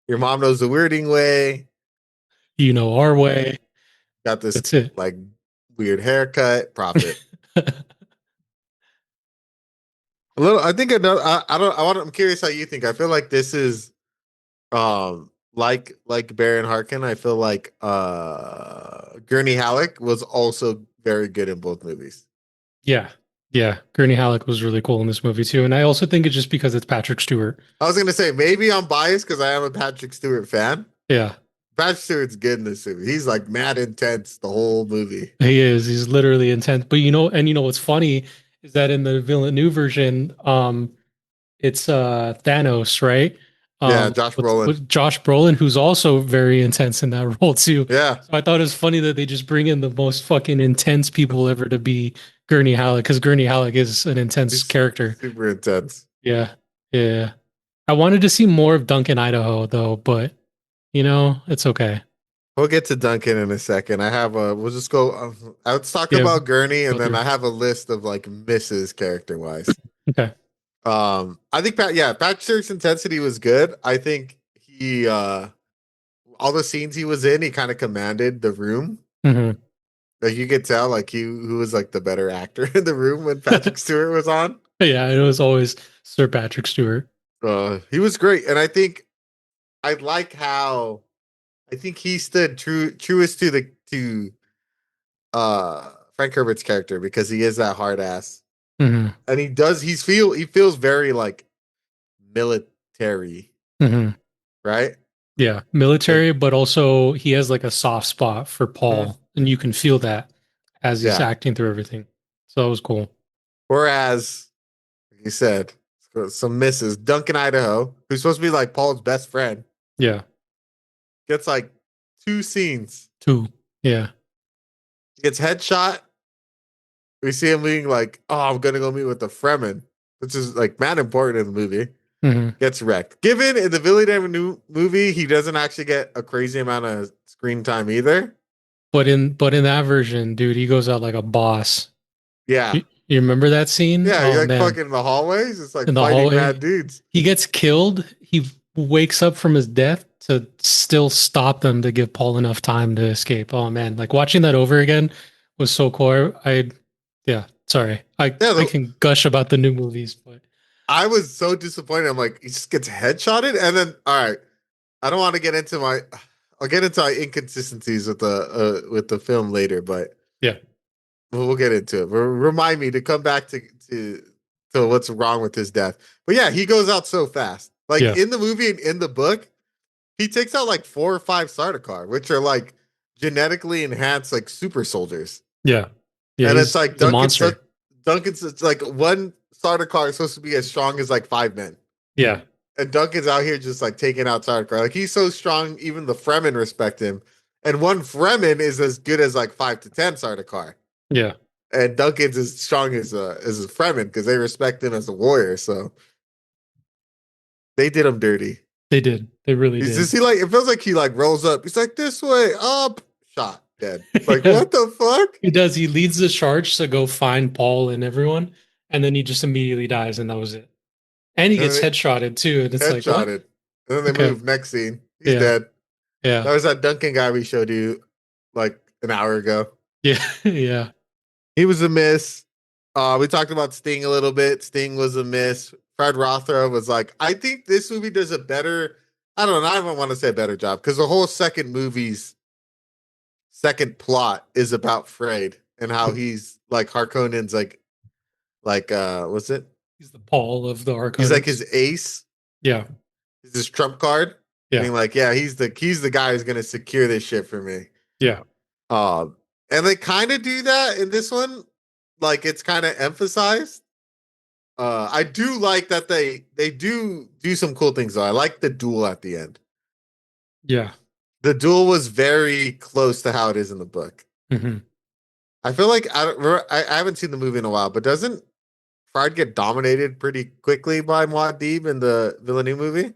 S4: Your mom knows the weirding way.
S5: You know our way.
S4: Got this
S5: That's it.
S4: like weird haircut. Prophet. A little. I think another. I don't. I'm curious how you think. I feel like this is, like Baron Harkin. I feel like Gurney Halleck was also very good in both movies.
S5: Yeah. Yeah. Gurney Halleck was really cool in this movie too. And I also think it's just because it's Patrick Stewart.
S4: I was gonna say maybe I'm biased because I am a Patrick Stewart fan,
S5: Yeah.
S4: Patrick Stewart's good in this movie. He's like mad intense the whole movie.
S5: He is. He's literally intense. But what's funny is that in the Villeneuve version, it's Thanos, right?
S4: Yeah, Josh Brolin.
S5: With Josh Brolin, who's also very intense in that role too.
S4: Yeah,
S5: So I thought it was funny that they just bring in the most fucking intense people ever to be Gurney Halleck, because Gurney Halleck is an intense
S4: he's
S5: character.
S4: super intense.
S5: Yeah, yeah. I wanted to see more of Duncan, Idaho, though, but it's okay.
S4: We'll get to Duncan in a second. I have a. We'll just go. Let's talk
S5: Yeah,
S4: about Gurney, and
S5: go
S4: then
S5: through.
S4: I have a list of like misses character wise.
S5: Okay.
S4: I think Patrick Stewart's intensity was good. I think he all the scenes he was in, he kind of commanded the room.
S5: Hmm.
S4: Like you could tell, like who was like the better actor in the room when Patrick Stewart was on.
S5: Yeah, it was always Sir Patrick Stewart.
S4: He was great, and I think I like how I think he stood truest to Frank Herbert's character because he is that hard ass,
S5: Hmm.
S4: and he feels very like military,
S5: Hmm.
S4: right?
S5: Yeah,
S4: Like,
S5: military, but also he has like a soft spot for
S4: mhm.
S5: Paul, and you can feel that as he's
S4: Yeah.
S5: acting through everything. So that was cool.
S4: Whereas, like you said, some misses. Duncan Idaho, who's supposed to be like Paul's best friend,
S5: Yeah,
S4: gets like 2 scenes.
S5: two. Yeah,
S4: He gets headshot. We see him being like, "Oh, I'm gonna go meet with the Fremen," which is like mad important in the movie.
S5: hmm.
S4: Gets wrecked. Given in the Villeneuve movie, he doesn't actually get a crazy amount of screen time either.
S5: But in that version, dude, he goes out like a boss.
S4: Yeah,
S5: You remember that scene?
S4: yeah. He
S5: Oh
S4: like
S5: man,
S4: fucking in the hallways. It's like
S5: in the
S4: fighting mad
S5: hallway,
S4: dudes.
S5: he gets killed. He wakes up from his death to still stop them to give Paul enough time to escape. Oh man, like watching that over again was so cool. Yeah, sorry.
S4: Yeah,
S5: I can gush about the new movies, but
S4: I was so disappointed. I'm like, he just gets headshotted, and then all right. I don't want to get into my. I'll get into my inconsistencies with the film later, but
S5: yeah,
S4: we'll get into it. Remind me to come back to what's wrong with his death. But yeah, he goes out so fast. Like
S5: yeah,
S4: in the movie and in the book, he takes out like 4 or 5 Sardaukar, which are like genetically enhanced like super soldiers.
S5: yeah, yeah.
S4: And it's
S5: He's
S4: like
S5: a monster.
S4: Duncan's it's like one Sardaukar is supposed to be as strong as like 5 men.
S5: Yeah,
S4: And Duncan's out here just like taking out Sardaukar. Like he's so strong, even the Fremen respect him. And one Fremen is as good as like 5 to 10 Sardaukar.
S5: yeah.
S4: And Duncan's as strong as a Fremen because they respect him as a warrior. So they did him dirty.
S5: They did. They really
S4: He's
S5: did.
S4: just he like it feels like he like rolls up. He's like this way, up, shot, dead. Like
S5: Yeah,
S4: what the fuck?
S5: he does. He leads the charge to go find Paul and everyone, and then he just immediately dies, and that was it. And he
S4: And then
S5: gets headshotted too, and
S4: they
S5: it's like, what?
S4: headshotted. And then they
S5: Okay.
S4: move next scene. He's
S5: Yeah.
S4: dead.
S5: Yeah.
S4: That was that Duncan guy we showed you like an hour ago.
S5: Yeah. Yeah.
S4: He was a miss. We talked about Sting a little bit. Sting was a miss. Fred Rothra was like, I think this movie does a better, I don't know, I don't want to say a better job because the whole second movie's second plot is about Fred and how he's like Harkonnen's what's it?
S5: He's the Paul of the Harkonnens.
S4: He's like his ace.
S5: Yeah.
S4: He's his trump card.
S5: Yeah.
S4: Being like, yeah, he's the guy who's gonna secure this shit for me.
S5: Yeah.
S4: And they kind of do that in this one. Like it's kind of emphasized. I do like that they do some cool things though. I like the duel at the end.
S5: Yeah.
S4: The duel was very close to how it is in the book.
S5: Hmm.
S4: I feel like I haven't seen the movie in a while, but doesn't Fried get dominated pretty quickly by Muad'Dib in the Villeneuve movie?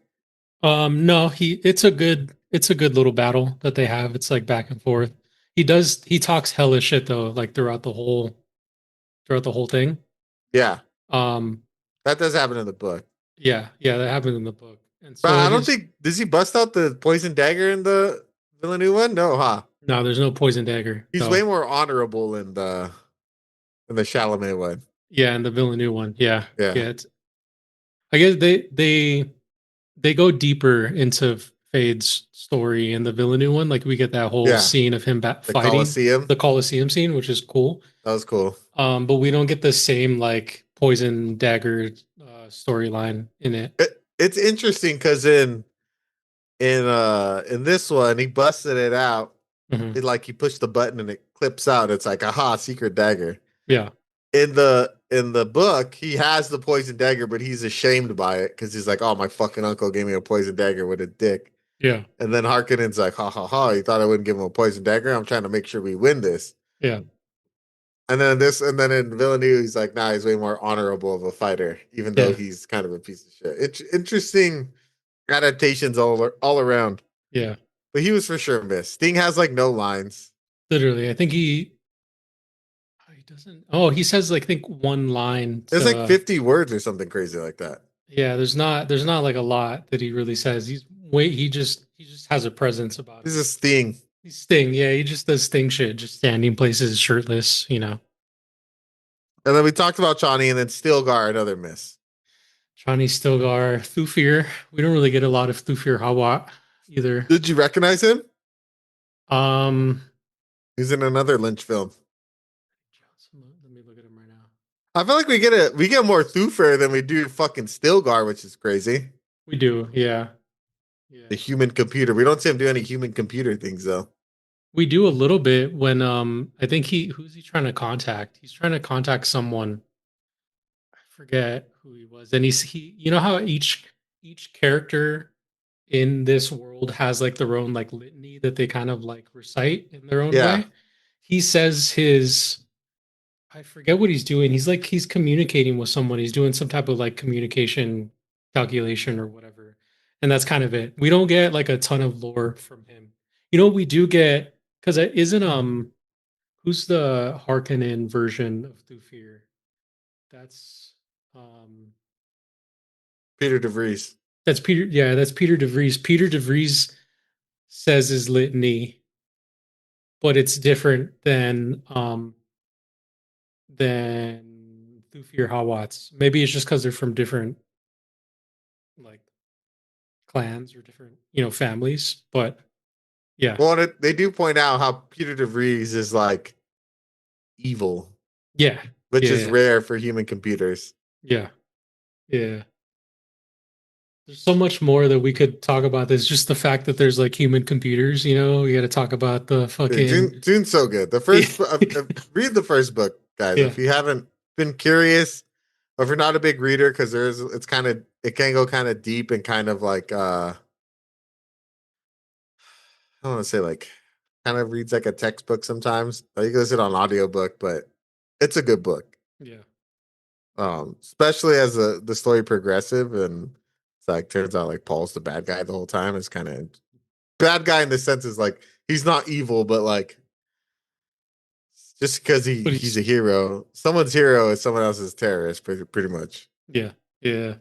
S5: No, it's a good little battle that they have. It's like back and forth. He talks hella shit though, like throughout the whole thing.
S4: Yeah,
S5: Um,
S4: that does happen in the book.
S5: yeah, yeah, that happened in the book. And
S4: But
S5: so
S4: I don't think does he bust out the poison dagger in the Villeneuve one? No, huh?
S5: no, there's no poison dagger.
S4: He's
S5: No.
S4: way more honorable in the Chalamet one.
S5: Yeah, and the Villeneuve one. Yeah.
S4: Yeah.
S5: Yeah. I guess they go deeper into Fade's story in the Villeneuve one. Like we get that whole
S4: Yeah.
S5: scene of him
S4: The
S5: fighting
S4: Colosseum.
S5: the Colosseum scene, which is cool.
S4: That was cool.
S5: But we don't get the same like poison dagger storyline in it.
S4: It's interesting because in in this one, he busted it out.
S5: Mhm.
S4: It like he pushed the button and it clips out. It's like aha, secret dagger.
S5: Yeah.
S4: In the book, he has the poison dagger, but he's ashamed by it because he's like, "Oh, my fucking uncle gave me a poison dagger with a dick."
S5: Yeah.
S4: And then Harkonnen's like, "Ha ha ha! You thought I wouldn't give him a poison dagger? I'm trying to make sure we win this."
S5: Yeah.
S4: And then in Villeneuve, he's like, "Nah, he's way more honorable of a fighter, even though
S5: Yeah.
S4: he's kind of a piece of shit." It's interesting adaptations all around.
S5: Yeah.
S4: But he was for sure missed. Sting has like no lines.
S5: Literally, I think he doesn't. Oh, he says like I think one line
S4: There's like
S5: to.
S4: 50 words or something crazy like that.
S5: Yeah, there's not like a lot that he really says. He just has a presence about
S4: He's
S5: him.
S4: a Sting.
S5: He's Sting, yeah, he just does Sting shit, just standing places shirtless, you know.
S4: And then we talked about Chani and then Stilgar, another miss.
S5: Johnny Stilgar, Thufir. We don't really get a lot of Thufir Hawa either.
S4: Did you recognize him?
S5: Um,
S4: He's in another Lynch film.
S5: let me look at him right now.
S4: I feel like we get more Thufir than we do fucking Stilgar, which is crazy.
S5: We do, yeah. Yeah.
S4: The human computer. We don't see him do any human computer things though.
S5: We do a little bit when I think who's he trying to contact? He's trying to contact someone. I forget who he was. And he you know how each character in this world has like their own like litany that they kind of like recite in their own
S4: Yeah.
S5: way. He says his I forget what he's doing. He's communicating with someone. He's doing some type of like communication calculation or whatever. And that's kind of it. We don't get like a ton of lore from him. You know what we do get because it isn't who's the Harkonnen version of Thufir? That's um
S4: Peter DeVries.
S5: that's Peter, yeah, that's Peter DeVries. Peter DeVries says his litany, but it's different than Thufir Hawats. Maybe it's just because they're from different like clans or different, families. But yeah,
S4: Well, they do point out how Peter DeVries is like evil,
S5: yeah,
S4: which is
S5: yeah,
S4: rare for human computers.
S5: yeah, yeah. There's so much more that we could talk about. This just the fact that there's like human computers. We got to talk about the
S4: Yeah,
S5: fucking
S4: Dune's so good. The first read the first book, guys.
S5: yeah,
S4: If you haven't been curious, or if you're not a big reader, because it can go kind of deep and kind of like I don't want to say like kind of reads like a textbook sometimes. You can listen on audiobook, but it's a good book.
S5: yeah,
S4: Especially as the story progressive and it's like turns out like Paul's the bad guy the whole time. It's kind of bad guy in the sense is like he's not evil, but like just because
S5: but
S4: he's a hero, someone's hero is someone else's terrorist, pretty much.
S5: yeah, yeah.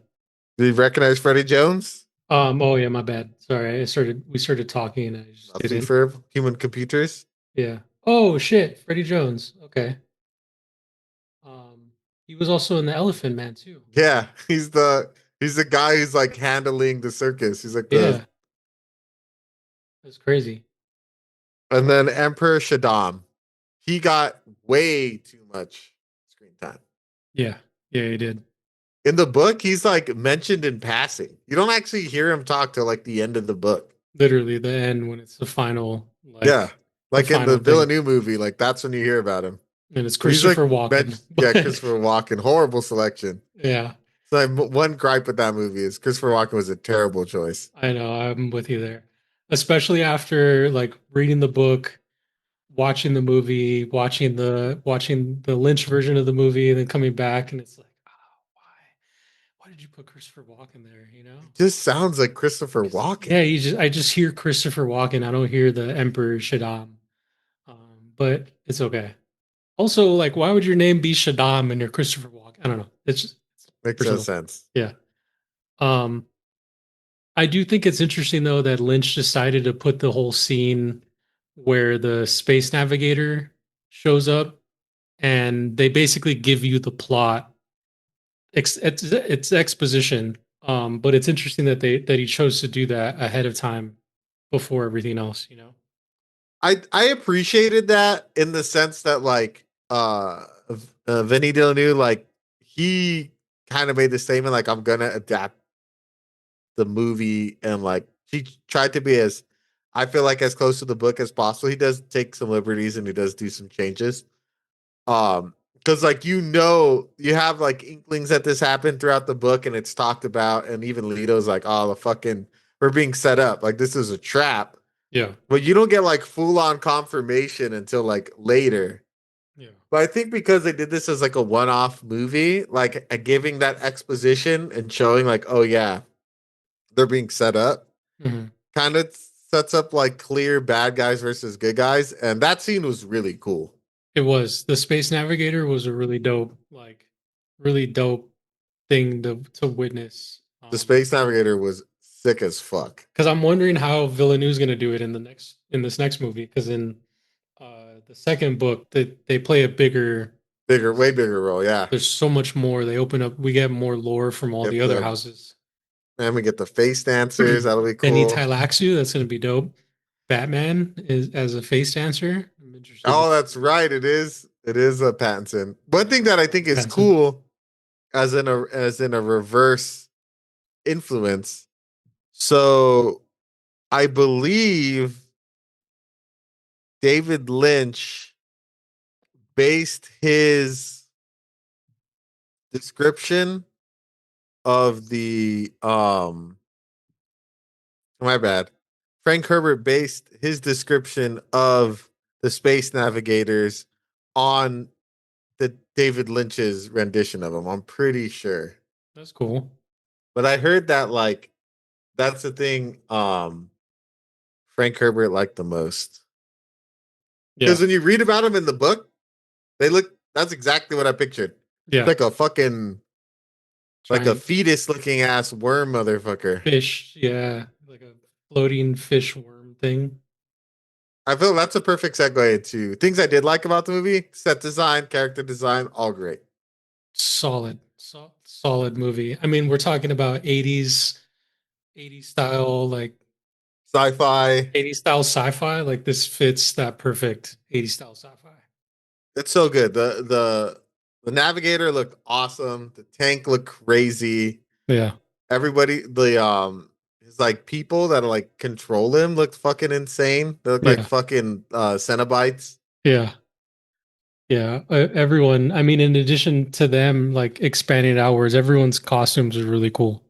S4: Do you recognize Freddie Jones?
S5: Oh yeah, my bad. Sorry, we started talking and I just
S4: Nothing
S5: didn't.
S4: for human computers.
S5: Yeah. Oh shit, Freddie Jones. Okay. Um, he was also in the Elephant Man too.
S4: Yeah, he's the guy who's like handling the circus. He's like
S5: Yeah, that's crazy.
S4: and then Emperor Shaddam. He got way too much screen time.
S5: Yeah, yeah, he did.
S4: In the book, he's like mentioned in passing. You don't actually hear him talk till like the end of the book.
S5: Literally the end when it's the final,
S4: Yeah. Like in the
S5: final thing.
S4: Villeneuve movie, like that's when you hear about him.
S5: And it's
S4: He's like
S5: Christopher Walken.
S4: yeah, Christopher Walken. Horrible selection.
S5: Yeah,
S4: So one gripe with that movie is Christopher Walken was a terrible choice.
S5: I know. I'm with you there. Especially after like reading the book, watching the movie, watching the Lynch version of the movie, and then coming back, and it's like, oh, why did you put Christopher Walken there?
S4: It just sounds like Christopher Walken.
S5: Yeah, I just hear Christopher Walken. I don't hear the Emperor Shaddam. But it's okay. Also, like, why would your name be Shaddam and you're Christopher Walken? I don't know. It's
S4: Makes
S5: personal.
S4: no sense.
S5: Yeah. I do think it's interesting though that Lynch decided to put the whole scene where the space navigator shows up and they basically give you the plot. It's exposition. But it's interesting that he chose to do that ahead of time before everything else.
S4: I appreciated that in the sense that like Vinny Villeneuve, like he kind of made the statement like I'm gonna adapt the movie and like he tried to be as, I feel like, as close to the book as possible. He does take some liberties and he does do some changes. Because like you have like inklings that this happened throughout the book, and it's talked about, and even Leto's like, oh, the fucking we're being set up, like this is a trap.
S5: Yeah.
S4: But you don't get like full on confirmation until like later.
S5: Yeah.
S4: But I think because they did this as like a one off movie, like giving that exposition and showing like, oh yeah, they're being set up,
S5: Hmm.
S4: kind of sets up like clear bad guys versus good guys, and that scene was really cool.
S5: It was the Space Navigator was a really dope thing to witness.
S4: The Space Navigator was sick as fuck.
S5: Because I'm wondering how Villeneuve's going to do it in this next movie. Because in the second book, they play a
S4: Way bigger role, yeah.
S5: There's so much more. They open up. We get more lore from all
S4: Get
S5: the other
S4: the-
S5: houses.
S4: And we get the face dancers. That'll be
S5: Benny
S4: cool.
S5: Tylaxu, that's going to be dope. Batman is as a face dancer. I'm interested.
S4: Oh, that's right. It is. It is a Pattinson. One thing that I think is
S5: Pattinson.
S4: cool, as in a reverse influence. So, I believe David Lynch based his description of the my bad. Frank Herbert based his description of the Space Navigators on the David Lynch's rendition of them. I'm pretty sure.
S5: That's cool.
S4: But I heard that like that's the thing Frank Herbert liked the most.
S5: Yeah.
S4: Because when you read about them in the book, that's exactly what I pictured.
S5: Yeah.
S4: It's like a fucking like a
S5: Giant
S4: fetus looking ass worm motherfucker.
S5: fish. Yeah. Like a floating fish worm thing.
S4: I feel that's a perfect segue to things I did like about the movie. Set design, character design, all great.
S5: Solid. Solid movie. I mean, we're talking about 80s style, like
S4: Sci-fi.
S5: 80s style sci-fi. Like this fits that perfect 80s style sci-fi.
S4: It's so good. The navigator looked awesome. The tank looked crazy.
S5: Yeah.
S4: Everybody, his like people that like control him looked fucking insane. They look
S5: Yeah.
S4: like fucking Cenobites.
S5: Yeah. Yeah. Everyone, I mean, in addition to them like expanding outwards, everyone's costumes are really cool.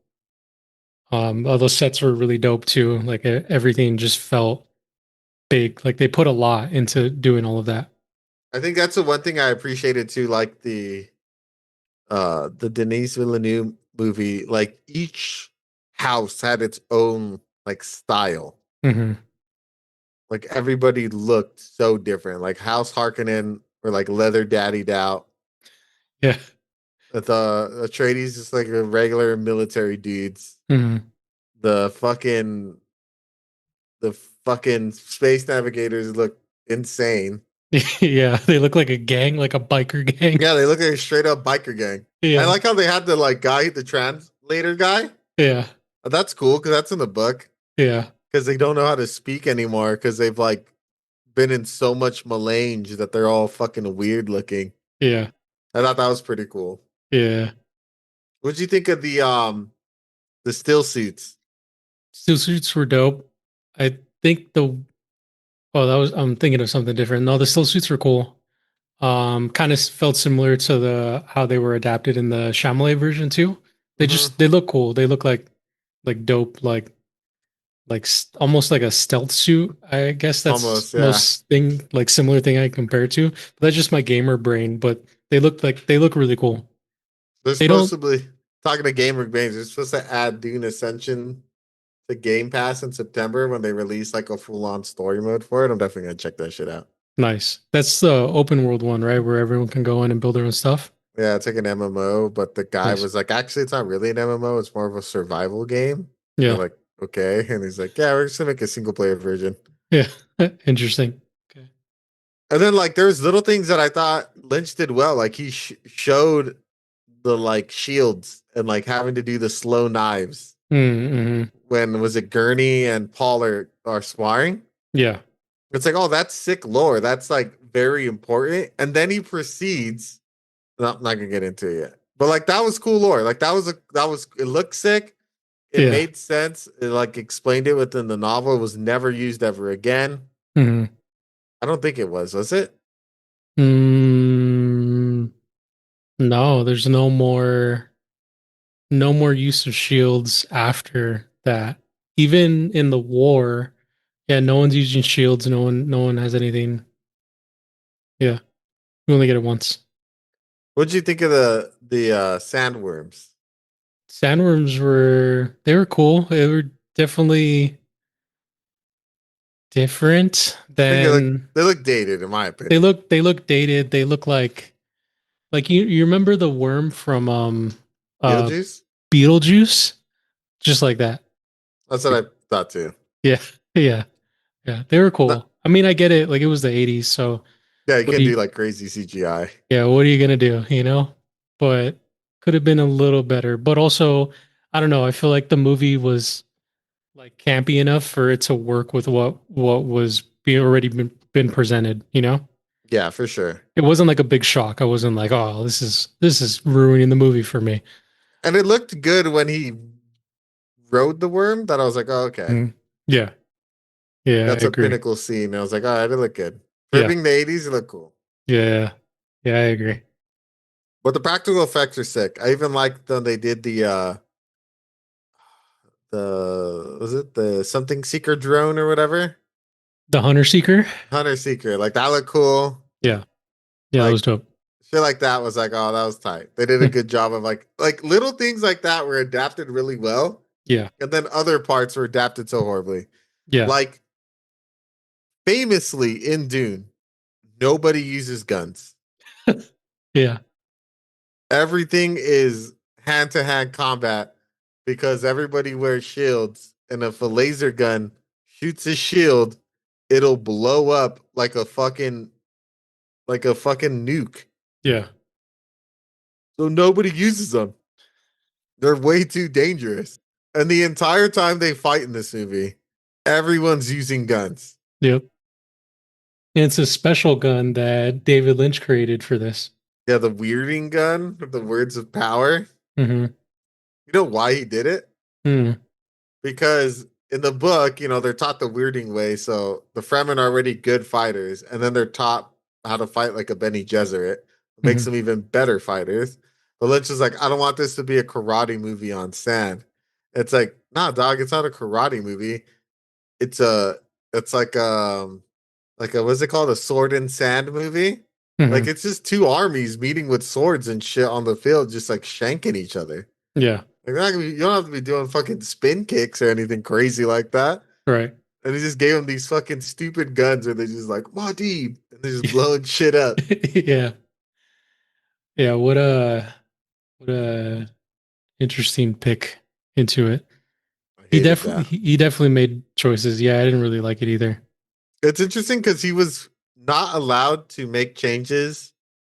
S5: All those sets were really dope too. Like everything just felt big. Like they put a lot into doing all of that.
S4: I think that's the one thing I appreciated too, like the Denis Villeneuve movie. Like each house had its own like style.
S5: Hmm.
S4: Like everybody looked so different. Like House Harkonnen were like leather daddied out.
S5: Yeah.
S4: The Atreides just like a regular military dudes.
S5: Hmm.
S4: The fucking space navigators look insane.
S5: Yeah. They look like a gang, like a biker gang.
S4: Yeah, they look like a straight up biker gang.
S5: Yeah.
S4: I like how they had the like guy, the translator guy.
S5: Yeah.
S4: That's cool because that's in the book.
S5: Yeah.
S4: Because they don't know how to speak anymore because they've like been in so much melange that they're all fucking weird looking.
S5: Yeah.
S4: I thought that was pretty cool.
S5: Yeah.
S4: What'd you think of the still suits?
S5: Still suits were dope. I think I'm thinking of something different. No, the still suits were cool. Kind of felt similar to how they were adapted in the Chalamet version too. They look cool. They look like dope, almost like a stealth suit. I guess that's
S4: Almost, yeah.
S5: most thing like similar thing I compare it to. But that's just my gamer brain. But they look really cool.
S4: They're
S5: They
S4: supposed
S5: don't-
S4: to be talking to Gamer Games. They're supposed to add Dune Ascension to Game Pass in September when they release like a full on story mode for it. I'm definitely gonna check that shit out.
S5: Nice. That's the open world one, right? Where everyone can go in and build their own stuff.
S4: Yeah, it's like an MMO, but the guy
S5: Nice.
S4: was like, actually, it's not really an MMO. It's more of a survival game.
S5: Yeah.
S4: They're like, okay, and he's like, yeah, we're just gonna make a single player version.
S5: Yeah. Interesting. Okay.
S4: And then like there's little things that I thought Lynch did well. Like he showed the like shields and like having to do the slow knives
S5: Mm-hmm.
S4: when was it Gurney and Paul are sparring.
S5: Yeah.
S4: It's like, oh, that's sick lore. That's like very important. And then he proceeds. No, I'm not gonna get into it yet. But like that was cool lore. Like that was it looked sick. it
S5: Yeah.
S4: made sense. It like explained it within the novel. It was never used ever again.
S5: Hmm.
S4: I don't think it was it?
S5: Mm, no, there's no more use of shields after that. Even in the war, yeah, no one's using shields. No one has anything. Yeah, you only get it once.
S4: What'd you think of the sandworms?
S5: Sandworms they were cool. They were definitely different
S4: I think
S5: than
S4: they look dated in my opinion.
S5: they look dated. They look like you remember the worm from uh
S4: Beetlejuice?
S5: Beetlejuice? Just like that.
S4: That's what I thought too.
S5: Yeah. Yeah. Yeah. They were
S4: No,
S5: cool. I mean, I get it. Like it was the 80s, so
S4: yeah, you
S5: what
S4: can
S5: do
S4: do
S5: you
S4: like crazy CGI.
S5: yeah, what are you gonna do, you know? But could have been a little better. But also, I don't know, I feel like the movie was like campy enough for it to work with what was being already been presented, you know?
S4: Yeah, for sure.
S5: It wasn't like a big shock. I wasn't like, oh, this is ruining the movie for me.
S4: And it looked good when he rode the worm. That I was like, oh, okay,
S5: Mm. Yeah. Yeah, I
S4: that's a
S5: agree.
S4: pinnacle scene. I was like, all right, it looked good for it
S5: Yeah.
S4: being the '80s. It looked cool,
S5: Yeah. Yeah, I agree.
S4: but the practical effects are sick. I even liked when they did the was it the something seeker drone or whatever
S5: The Hunter Seeker?
S4: hunter seeker. Like that looked cool.
S5: Yeah. Yeah, that was
S4: Like
S5: dope.
S4: shit like that was like, oh, that was tight. They did a good job of like little things like that were adapted really well,
S5: Yeah.
S4: and then other parts were adapted so horribly.
S5: Yeah.
S4: Like famously in Dune, nobody uses guns.
S5: Yeah.
S4: Everything is hand to hand combat because everybody wears shields, and if a laser gun shoots a shield, it'll blow up like a fucking nuke.
S5: Yeah.
S4: So nobody uses them. They're way too dangerous. And the entire time they fight in this movie, everyone's using guns.
S5: Yep. And it's a special gun that David Lynch created for this.
S4: Yeah, the weirding gun, the words of power.
S5: Mm-hmm.
S4: You know why he did it?
S5: Mm.
S4: Because in the book, they're taught the weirding way. So the Fremen are already good fighters, and then they're taught how to fight like a Bene Gesserit. It makes
S5: Mm-hmm.
S4: them even better fighters. But Lynch is like, I don't want this to be a karate movie on sand. It's like, nah, dog, it's not a karate movie. It's a it's like a what's it called? A sword and sand movie. Like
S5: Mm-hmm.
S4: it's just two armies meeting with swords and shit on the field, just like shanking each other.
S5: Yeah.
S4: Like you don't have to be doing fucking spin kicks or anything crazy like that.
S5: Right.
S4: And he just gave them these fucking stupid guns where they just like Muad'Dib and they're just blowing shit up.
S5: Yeah. Yeah. What a interesting pick into it.
S4: I hated that.
S5: He definitely made choices. Yeah, I didn't really like it either.
S4: It's interesting because he was not allowed to make changes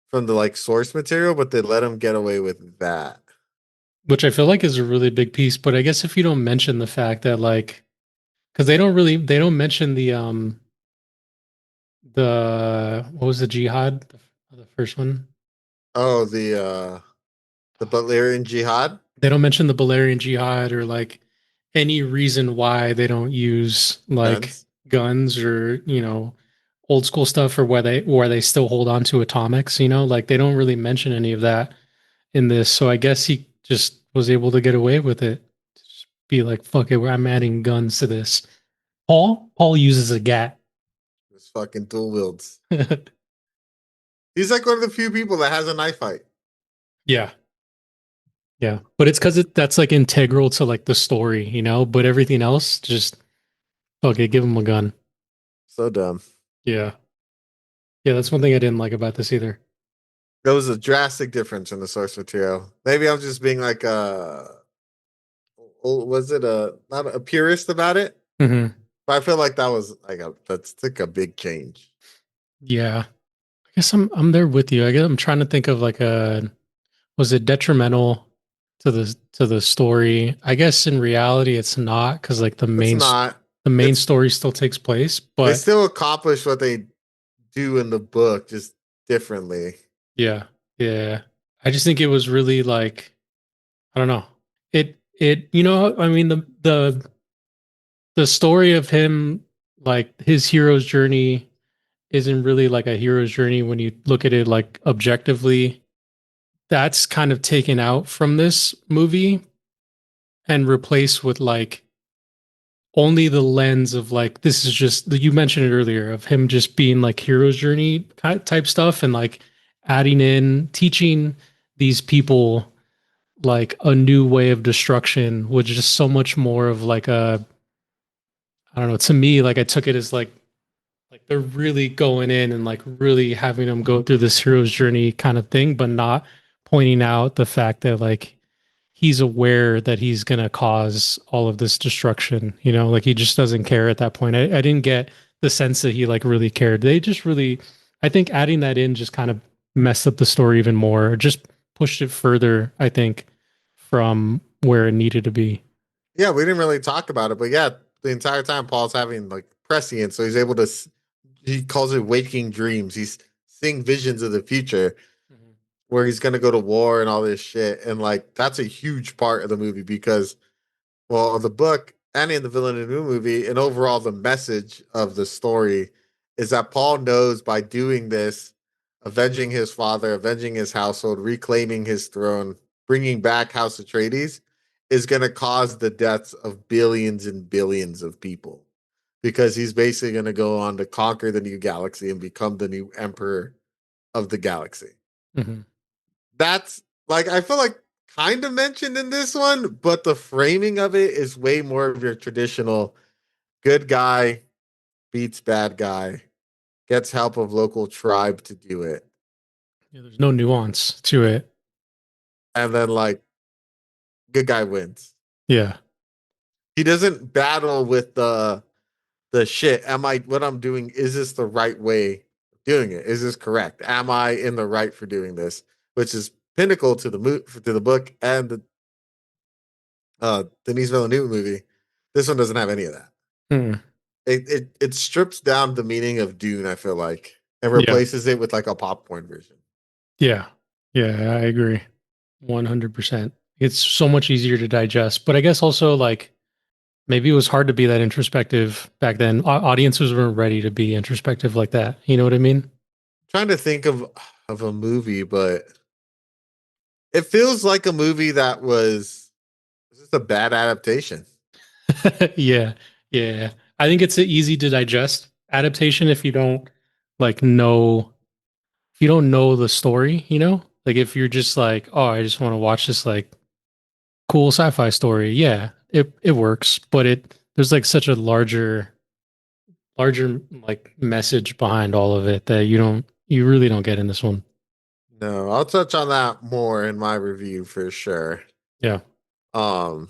S4: from the like source material, but they let him get away with that.
S5: Which I feel like is a really big piece. But I guess if you don't mention the fact that like because they don't mention the what was the jihad? The first one?
S4: Oh, the Butlerian Jihad
S5: They don't mention the Balerian jihad or like any reason why they don't use like
S4: guns.
S5: guns or, old school stuff or where they still hold on to atomics, like they don't really mention any of that in this. So I guess he just was able to get away with it. Just be like, fuck it, I'm adding guns to this. Paul uses a gat.
S4: Just fucking dual wields. He's like one of the few people that has a knife fight.
S5: Yeah. Yeah. But it's because that's like integral to like the story, but everything else just okay, give him a gun.
S4: So dumb.
S5: Yeah. Yeah, that's one thing I didn't like about this either.
S4: There was a drastic difference in the source material. Maybe I'm just being like was it a not a purist about it?
S5: Hmm.
S4: But I feel like that was that's like a big change.
S5: Yeah. I guess I'm there with you. I guess I'm trying to think of like was it detrimental to the story? I guess in reality it's not because like
S4: It's not.
S5: the main
S4: It's
S5: story still takes place,
S4: they
S5: but
S4: still accomplish what they do in the book, just differently.
S5: yeah. Yeah. I just think it was really like I don't know. I mean, the story of him, like his hero's journey, isn't really like a hero's journey when you look at it like objectively. That's kind of taken out from this movie and replaced with like only the lens of like this is just you mentioned it earlier of him just being like hero's journey type stuff and like adding in teaching these people like a new way of destruction, which is so much more of like a I don't know, to me like I took it as like they're really going in and like really having them go through this hero's journey kind of thing, but not pointing out the fact that like he's aware that he's going to cause all of this destruction, like he just doesn't care at that point. I didn't get the sense that he like really cared. They just really, I think adding that in just kind of messed up the story even more, just pushed it further, I think, from where it needed to be.
S4: Yeah, we didn't really talk about it, but yeah, the entire time Paul's having like prescient, so he's able to. He calls it waking dreams. He's seeing visions of the future where he's gonna go to war and all this shit, and like that's a huge part of the movie because, well, of the book and in the Villain in the New movie, and overall the message of the story is that Paul knows by doing this, avenging his father, avenging his household, reclaiming his throne, bringing back House Atreides, is going to cause the deaths of billions and billions of people because he's basically going to go on to conquer the new galaxy and become the new emperor of the galaxy.
S5: Mm-hmm.
S4: That's like, I feel like kind of mentioned in this one, but the framing of it is way more of your traditional good guy beats bad guy, gets help of local tribe to do it.
S5: Yeah, there's no nuance to it.
S4: And then like good guy wins.
S5: Yeah.
S4: He doesn't battle with the shit. Am I what I'm doing? Is this the right way of doing it? Is this correct? Am I in the right for doing this? Which is pinnacle to the book and the Denis Villeneuve movie. This one doesn't have any of that.
S5: Mm.
S4: It strips down the meaning of Dune, I feel like, and
S5: Yeah.
S4: replaces it with like a popcorn version.
S5: Yeah. Yeah, I agree. 100%. It's so much easier to digest, but I guess also like maybe it was hard to be that introspective back then. Audiences weren't ready to be introspective like that. You know what I mean?
S4: Trying to think of a movie, but it feels like a movie that was just a bad adaptation.
S5: Yeah. Yeah. I think it's an easy to digest adaptation if you don't like know if you don't know the story, Like if you're just like, "Oh, I just want to watch this like cool sci-fi story." Yeah, it works, but there's like such a larger like message behind all of it that you really don't get in this one.
S4: No, I'll touch on that more in my review for sure.
S5: Yeah.
S4: Um,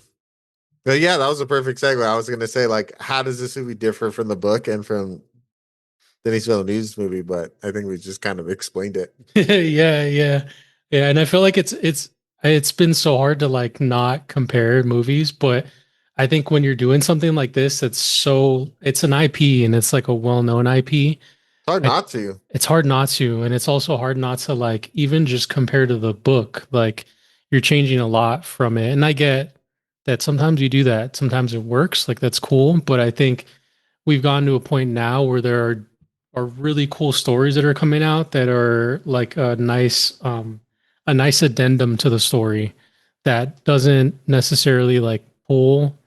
S4: but yeah, that was a perfect segue. I was gonna say, like, how does this movie differ from the book and from Denis Villeneuve's movie? But I think we just kind of explained it.
S5: Yeah, yeah. Yeah, and I feel like it's been so hard to like not compare movies, but I think when you're doing something like this it's an IP and it's like a well-known IP.
S4: It's hard not to.
S5: It's hard not to, and it's also hard not to like even just compare to the book. Like you're changing a lot from it. And I get that sometimes you do that. Sometimes it works. Like that's cool, but I think we've gotten to a point now where there are really cool stories that are coming out that are like a nice addendum to the story that doesn't necessarily like pull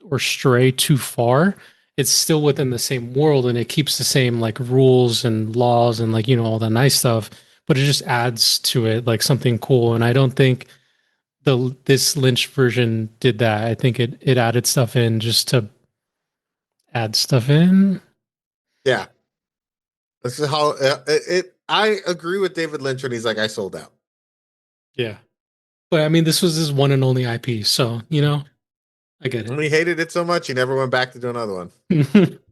S5: or stray too far. It's still within the same world and it keeps the same like rules and laws and like all the nice stuff, but it just adds to it like something cool. And I don't think this Lynch version did that. I think it added stuff in just to add stuff in.
S4: Yeah, this is how I agree with David Lynch when he's like, I sold out.
S5: Yeah. But I mean, this was his one and only IP, so I get
S4: And
S5: it.
S4: he hated it so much, he never went back to do another one.
S5: Hmm.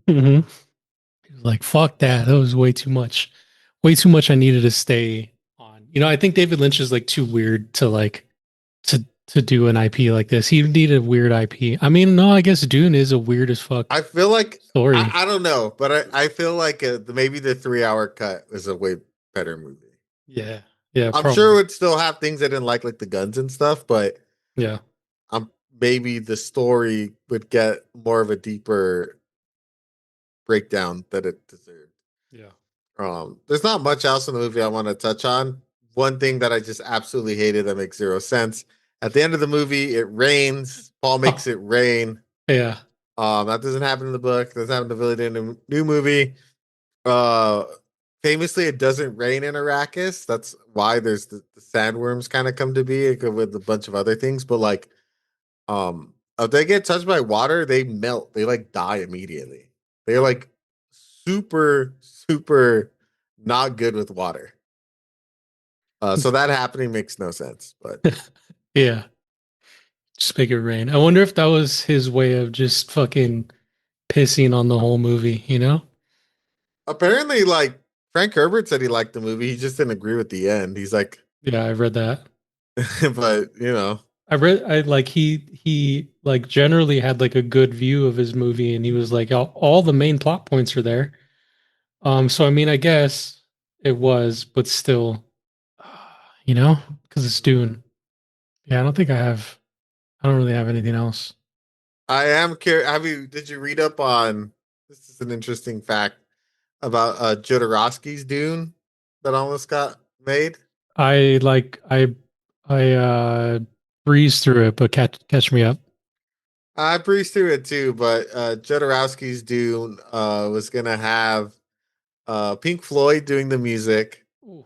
S5: He was like, "Fuck that! That was way too much. Way too much. I needed to stay on." I think David Lynch is like too weird to like to do an IP like this. He needed a weird IP. I mean, no, I guess Dune is a weird as fuck
S4: I feel like
S5: story.
S4: I don't know, but I feel like maybe the 3 hour cut is a way better movie.
S5: Yeah, yeah,
S4: I'm sure it
S5: probably.
S4: would still have things I didn't like the guns and stuff, but
S5: Yeah,
S4: maybe the story would get more of a deeper breakdown that it deserved.
S5: Yeah.
S4: There's not much else in the movie I want to touch on. One thing that I just absolutely hated that makes zero sense. At the end of the movie, it rains. Paul makes it rain.
S5: Yeah.
S4: That doesn't happen in the book. Doesn't happen in the villain in the new movie. Uh, Famously, it doesn't rain in Arrakis. That's why there's the sandworms kind of come to be with a bunch of other things. But like, if they get touched by water, they melt. They like die immediately. They're like super not good with water. So that happening makes no sense. But
S5: Yeah. Just make it rain. I wonder if that was his way of just fucking pissing on the whole movie, you know?
S4: apparently, like Frank Herbert said he liked the movie. He just didn't agree with the end. He's like,
S5: Yeah, I read that.
S4: but you know,
S5: I like he like generally had like a good view of his movie and he was like all the main plot points are there. So I mean I guess it was, but still you know, because it's Dune. Yeah, I don't really have anything else.
S4: I am curious. Did you read up on? This is an interesting fact about Jodorowsky's Dune that almost got made.
S5: I like I breezed through it, but catch me up.
S4: I breezed through it too, but Jodorowsky's Dune was gonna have Pink Floyd doing the music,
S5: Ooh.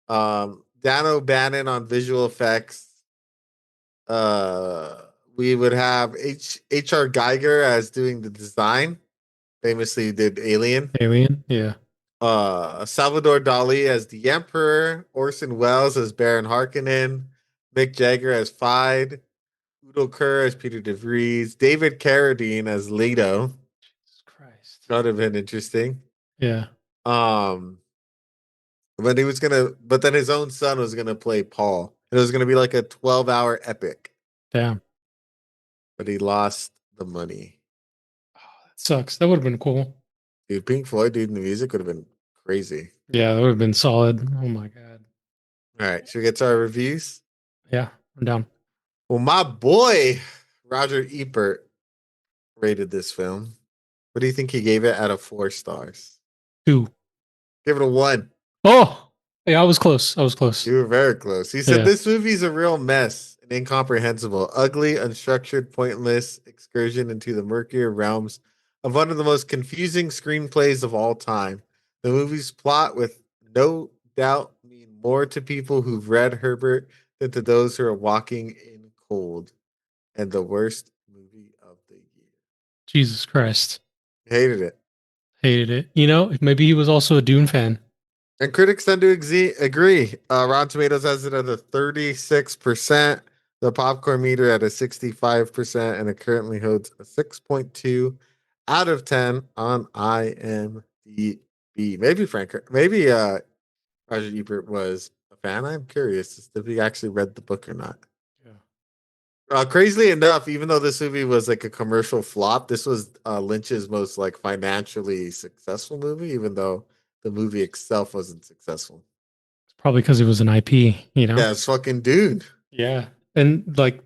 S4: Dan O'Bannon on visual effects. Uh, we would have H.R. Geiger as doing the design. Famously did Alien.
S5: Alien? Yeah.
S4: Salvador Dali as the Emperor, Orson Welles as Baron Harkonnen, Mick Jagger as Fide, Udo Kerr as Peter DeVries, David Carradine as Leto.
S5: Jesus Christ.
S4: That would have been interesting.
S5: Yeah.
S4: Um, but then his own son was gonna play Paul. It was gonna be like a 12-hour epic,
S5: Damn.
S4: but he lost the money.
S5: Oh, that sucks. That would have been cool.
S4: Dude, Pink Floyd doing the music would have been crazy.
S5: Yeah, that would have been solid. Oh my god.
S4: All right, should we get to our reviews?
S5: Yeah, I'm down.
S4: Well, my boy Roger Ebert rated this film. What do you think he gave it out of 4 stars?
S5: 2.
S4: Give it a 1.
S5: Oh, yeah, I was close. I was close.
S4: You were very close. He said
S5: Yeah.
S4: this movie's a real mess, an incomprehensible, ugly, unstructured, pointless excursion into the murkier realms of one of the most confusing screenplays of all time. The movie's plot, with no doubt, mean more to people who've read Herbert than to those who are walking in cold. And the worst movie of the year.
S5: Jesus Christ.
S4: Hated it.
S5: Hated it. You know, maybe he was also a Dune fan.
S4: And critics tend to agree. Rotten Tomatoes has it at a 36%, the popcorn meter at a 65%, and it currently holds a 6.2 out of 10 on IMDb. Maybe Roger Ebert was a fan. I'm curious as to if he actually read the book or not. Crazily enough, even though this movie was like a commercial flop, this was Lynch's most like financially successful movie, even though the movie itself wasn't successful.
S5: It's probably because it was an IP, you know?
S4: Yeah, it's fucking Dune.
S5: Yeah. And like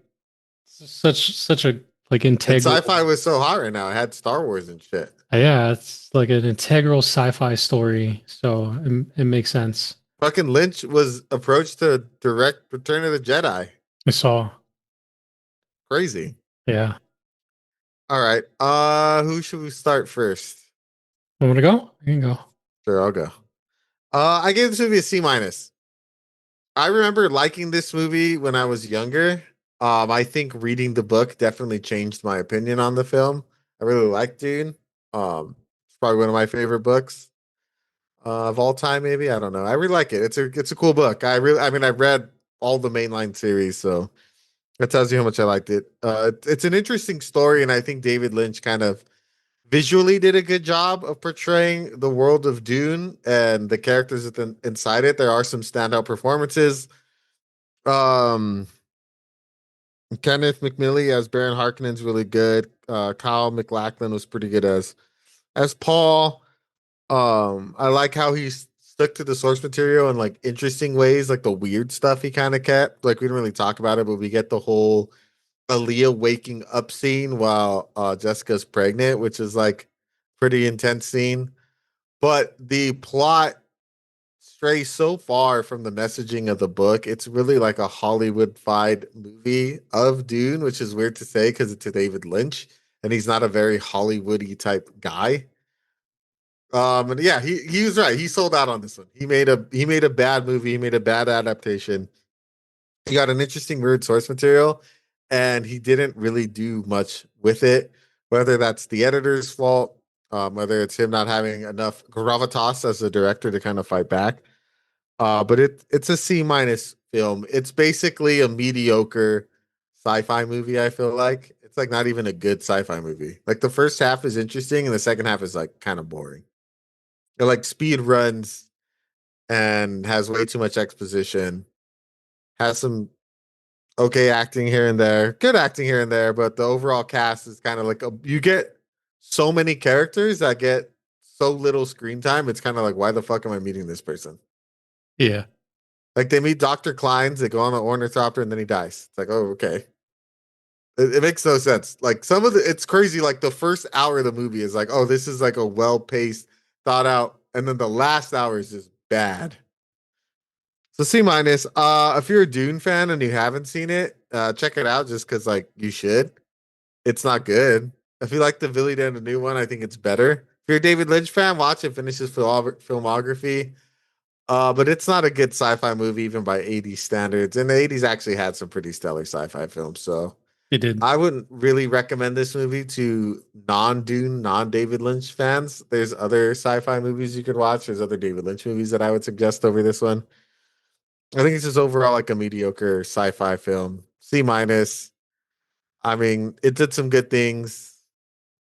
S5: such a like
S4: And
S5: integral
S4: sci-fi was so hot right now. It had Star Wars and shit.
S5: Yeah, it's like an integral sci-fi story, so it makes sense.
S4: Fucking Lynch was approached to direct Return of the Jedi.
S5: I saw.
S4: Crazy.
S5: Yeah.
S4: All right. Who should we start first?
S5: You want to go? You can go.
S4: Sure, I'll go. I gave this movie a C minus. I remember liking this movie when I was younger. I think reading the book definitely changed my opinion on the film. I really liked Dune. It's probably one of my favorite books of all time. Maybe I don't know. I really like it. It's a cool book. I mean, I've read all the mainline series, so that tells you how much I liked it. It's an interesting story, and I think David Lynch kind of visually did a good job of portraying the world of Dune and the characters inside it. There are some standout performances. Kenneth McMillan as Baron Harkonnen's really good. Kyle MacLachlan was pretty good as Paul. I like how he stuck to the source material in like interesting ways, like the weird stuff he kind of kept. Like we didn't really talk about it, but we get the whole Aaliyah waking up scene while Jessica's pregnant, which is like pretty intense scene. But the plot strays so far from the messaging of the book. It's really like a Hollywood-fied movie of Dune, which is weird to say because it's a David Lynch, and he's not a very Hollywoody type guy. And yeah, he was right. He sold out on this one. He made a bad movie. He made a bad adaptation. He got an interesting weird source material, and he didn't really do much with it. Whether that's the editor's fault, whether it's him not having enough gravitas as a director to kind of fight back. But it's a C minus film. It's basically a mediocre sci-fi movie. I feel like it's like not even a good sci-fi movie. Like the first half is interesting, and the second half is like kind of boring. It like speed runs and has way too much exposition. Has some okay acting here and there, good acting here and there, but the overall cast is kind of like you get so many characters that get so little screen time. It's kind of like, why the fuck am I meeting this person?
S5: Yeah.
S4: Like they meet Dr. Kleins, they go on the ornithopter, and then he dies. It's like, oh, okay. It makes no sense. Like some of it's crazy. Like the first hour of the movie is like, oh, this is like a well paced, thought out, and then the last hour is just bad. So C minus. If you're a Dune fan and you haven't seen it, check it out just because like you should. It's not good. If you like the Billy Dan the new one, I think it's better. If you're a David Lynch fan, watch it. Finish his filmography. But it's not a good sci-fi movie even by 80s standards. And the 80s actually had some pretty stellar sci-fi films. So
S5: It did.
S4: I wouldn't really recommend this movie to non-Dune, non-David Lynch fans. There's other sci-fi movies you could watch. There's other David Lynch movies that I would suggest over this one. I think it's just overall like a mediocre sci-fi film. C minus. I mean, it did some good things,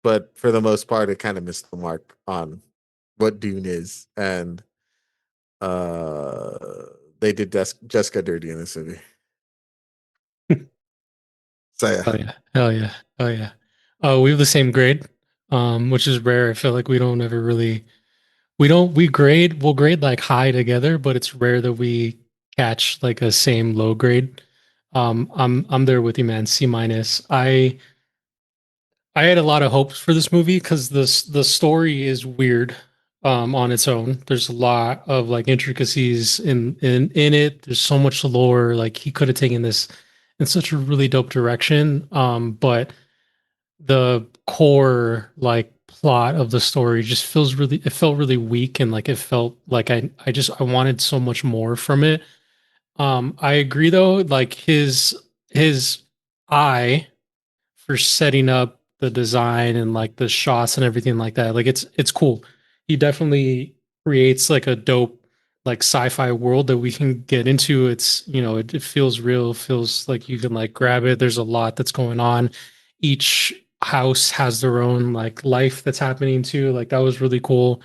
S4: but for the most part, it kind of missed the mark on what Dune is. And uh they did Jessica dirty in this movie. So yeah.
S5: Oh yeah. Hell yeah. Oh yeah. We have the same grade, which is rare. I feel like we don't ever really we'll grade like high together, but it's rare that we catch like a same low grade. I'm there with you, man. C minus. I had a lot of hopes for this movie because the story is weird on its own. There's a lot of like intricacies in it. There's so much lore. Like he could have taken this in such a really dope direction. But the core like plot of the story just it felt really weak, and like it felt like I wanted so much more from it. I agree though, like his eye for setting up the design and like the shots and everything like that. Like it's cool. He definitely creates like a dope like sci-fi world that we can get into. It's, it feels real, feels like you can like grab it. There's a lot that's going on. Each house has their own like life that's happening too. Like that was really cool.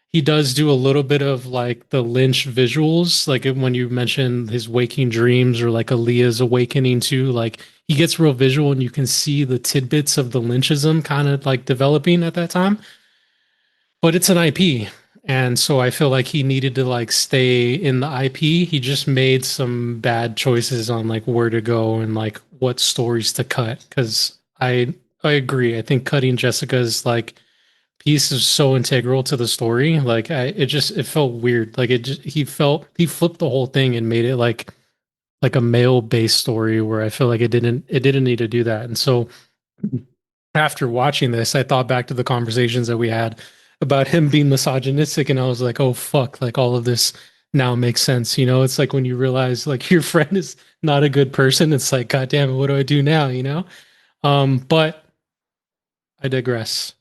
S5: He does do a little bit of like the Lynch visuals, like when you mentioned his waking dreams or like Aaliyah's awakening too. Like he gets real visual, and you can see the tidbits of the Lynchism kind of like developing at that time. But it's an IP, and so I feel like he needed to like stay in the IP. He just made some bad choices on like where to go and like what stories to cut. Because I agree. I think cutting Jessica's like piece is so integral to the story. Like it felt weird. Like he flipped the whole thing and made it like a male based story where I feel like it didn't need to do that. And so after watching this, I thought back to the conversations that we had about him being misogynistic, and I was like, oh fuck, like all of this now makes sense. It's like when you realize like your friend is not a good person, it's like, God damn it, what do I do now? But I digress.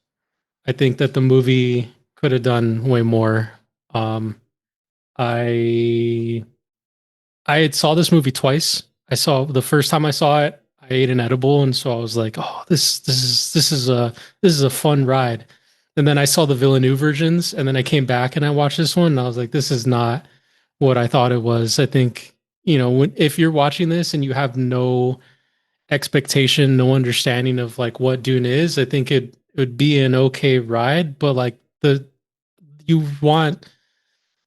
S5: I think that the movie could have done way more. Um, I I had saw this movie twice. I saw the first time I saw it, I ate an edible, and so I was like, "Oh, this is a fun ride." And then I saw the Villeneuve versions, and then I came back and I watched this one, and I was like, "This is not what I thought it was." I think if you're watching this and you have no expectation, no understanding of like what Dune is, I think it would be an okay ride, but like you want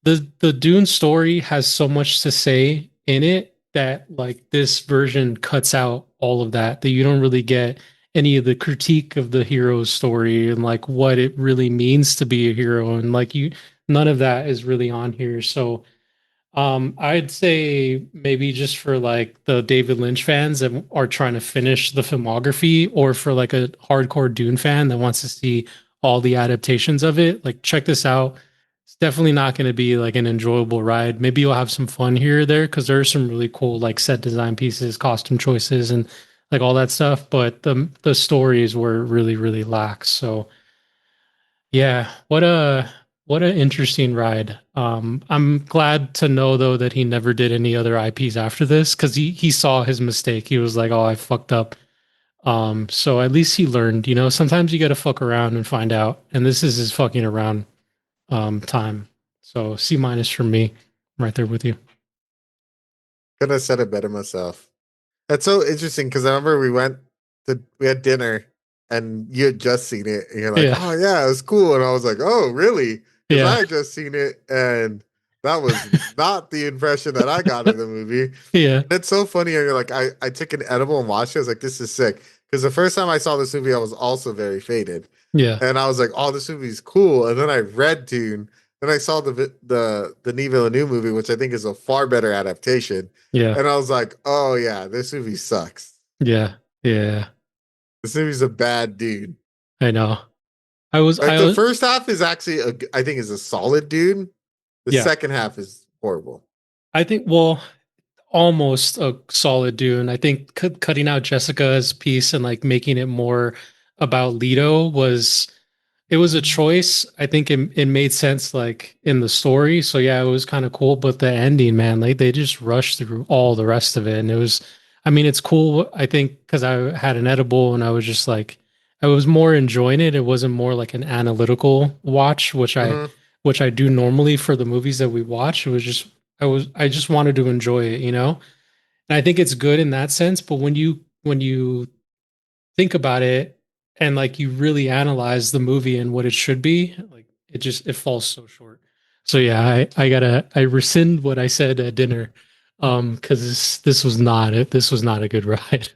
S5: the Dune story has so much to say in it that like this version cuts out all of that. That you don't really get any of the critique of the hero's story and like what it really means to be a hero, and like you, none of that is really on here. So I'd say maybe just for like the David Lynch fans that are trying to finish the filmography, or for like a hardcore Dune fan that wants to see all the adaptations of it, like check this out. It's definitely not going to be like an enjoyable ride. Maybe you'll have some fun here or there because there are some really cool like set design pieces, costume choices, and like all that stuff. But the stories were really, really lax. So yeah, what a interesting ride. I'm glad to know though that he never did any other IPs after this because he saw his mistake. He was like, "Oh, I fucked up." So at least he learned. You know, sometimes you got to fuck around and find out, and this is his fucking around time. So C minus from me, right there with you.
S4: Could have said it better myself. That's so interesting because I remember we had dinner and you had just seen it and you're like,
S5: Yeah,
S4: oh yeah, it was cool. And I was like, oh really? Because I
S5: yeah,
S4: had just seen it and that was not the impression that I got of the movie.
S5: yeah,
S4: And it's so funny. And you're like, I took an edible and watched it. I was like, this is sick. Because the first time I saw this movie, I was also very faded.
S5: yeah,
S4: And I was like, oh, this movie's cool. And then I read Dune. Then I saw the Denis Villeneuve movie, which I think is a far better adaptation.
S5: yeah,
S4: And I was like, oh yeah, this movie sucks.
S5: yeah, yeah.
S4: This movie's a bad dude.
S5: I know. I was,
S4: Like the first half is actually I think is a solid dude. The
S5: yeah.
S4: second half is horrible.
S5: I think, well, almost a solid Dune. I think cutting out Jessica's piece and like making it more about Leto was, it was a choice. I think it made sense like in the story. So yeah, it was kind of cool. But the ending, man, like they just rushed through all the rest of it. And it was, I mean, it's cool. I think because I had an edible and I was just like, I was more enjoying it. It wasn't more like an analytical watch,
S4: Mhm.
S5: which I do normally for the movies that we watch. It was just, I just wanted to enjoy it, you know? And I think it's good in that sense. But when you think about it and like you really analyze the movie and what it should be, like it falls so short. So yeah, I rescind what I said at dinner, because this was not it. This was not a good ride.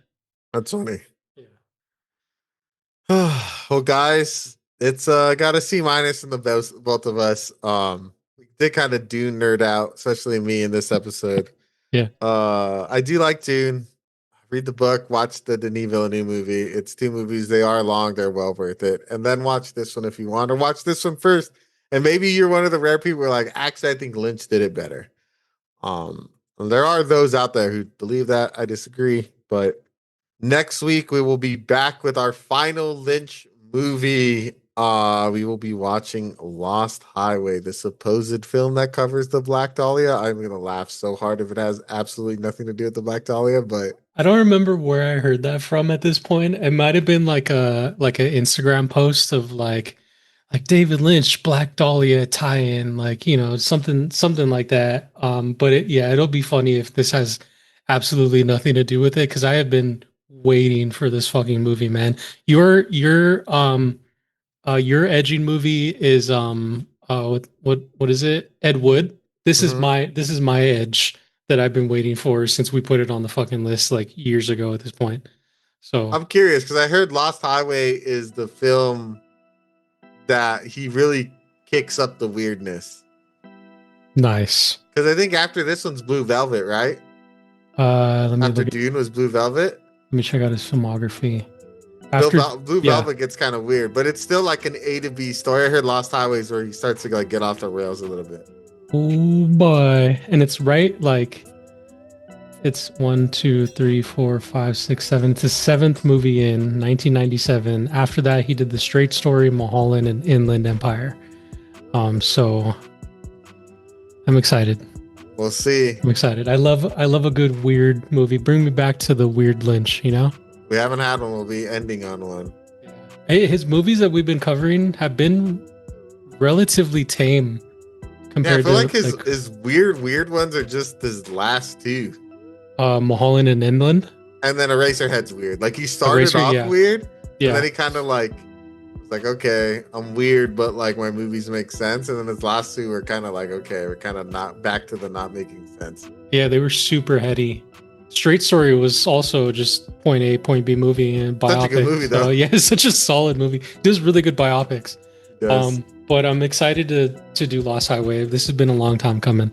S4: That's funny.
S5: Yeah.
S4: Well, guys, it's got a C minus in the both of us. We did kind of Dune nerd out, especially me in this episode.
S5: Yeah.
S4: I do like Dune. Read the book, watch the Denis Villeneuve movie. It's two movies. They are long. They're well worth it. And then watch this one if you want, or watch this one first. And maybe you're one of the rare people who are like, actually, I think Lynch did it better. And there are those out there who believe that. I disagree. But next week we will be back with our final Lynch movie. We will be watching Lost Highway, the supposed film that covers the Black Dahlia. I'm gonna laugh so hard if it has absolutely nothing to do with the Black Dahlia, but
S5: I don't remember where I heard that from at this point. It might have been like an Instagram post of like David Lynch, Black Dahlia tie-in, like, you know, something like that. But yeah, it'll be funny if this has absolutely nothing to do with it because I have been waiting for this fucking movie, man. Your edging movie is what is it? Ed Wood.
S4: mhm.
S5: This is my edge that I've been waiting for since we put it on the fucking list like years ago at this point. So
S4: I'm curious because I heard Lost Highway is the film that he really kicks up the weirdness.
S5: nice.
S4: Because I think after this one's Blue Velvet, right?
S5: Let me
S4: After
S5: look.
S4: Dune was Blue Velvet.
S5: Let me check out his filmography. After
S4: Blue
S5: yeah,
S4: Velvet gets kind of weird, but it's still like an A to B story. I heard Lost Highways where he starts to like get off the rails a little bit.
S5: oh boy, and it's right like it's 1, 2, 3, 4, 5, 6, 7. It's his seventh movie in 1997. After that, he did The Straight Story, Mulholland, and Inland Empire. So I'm excited.
S4: We'll see.
S5: I'm excited. I love a good weird movie. Bring me back to the weird Lynch, you know?
S4: We haven't had one. We'll be ending on one.
S5: Hey, his movies that we've been covering have been relatively tame
S4: Yeah, I
S5: compared
S4: feel
S5: to
S4: like his weird ones are just his last two.
S5: Mulholland and Inland.
S4: And then Eraserhead's weird. Like he started
S5: Eraser,
S4: off
S5: yeah.
S4: weird, and
S5: Yeah.
S4: then he kind of like was like, okay, I'm weird, but like my movies make sense. And then his last two were kind of like, okay, we're kind of not back to the not making sense.
S5: Yeah, they were super heady. Straight Story was also just point A, point B movie and biopic.
S4: Such a good movie, though.
S5: So, yeah, it's such a solid movie. It does really good biopics.
S4: Yes.
S5: But I'm excited to do Lost Highway. This has been a long time coming.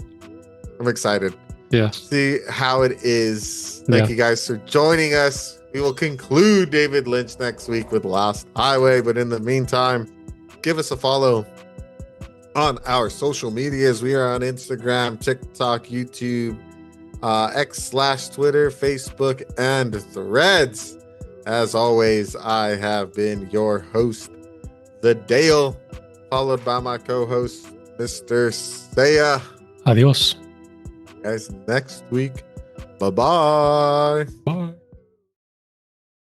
S4: I'm excited.
S5: Yeah.
S4: See how it is. Thank you guys for joining us. We will conclude David Lynch next week with Lost Highway. But in the meantime, give us a follow on our social medias. We are on Instagram, TikTok, YouTube, X/Twitter, Facebook, and Threads. As always, I have been your host, the Dale, followed by my co-host, Mr. Cea.
S5: Adios.
S4: Guys, next week. Bye-bye.
S5: Bye.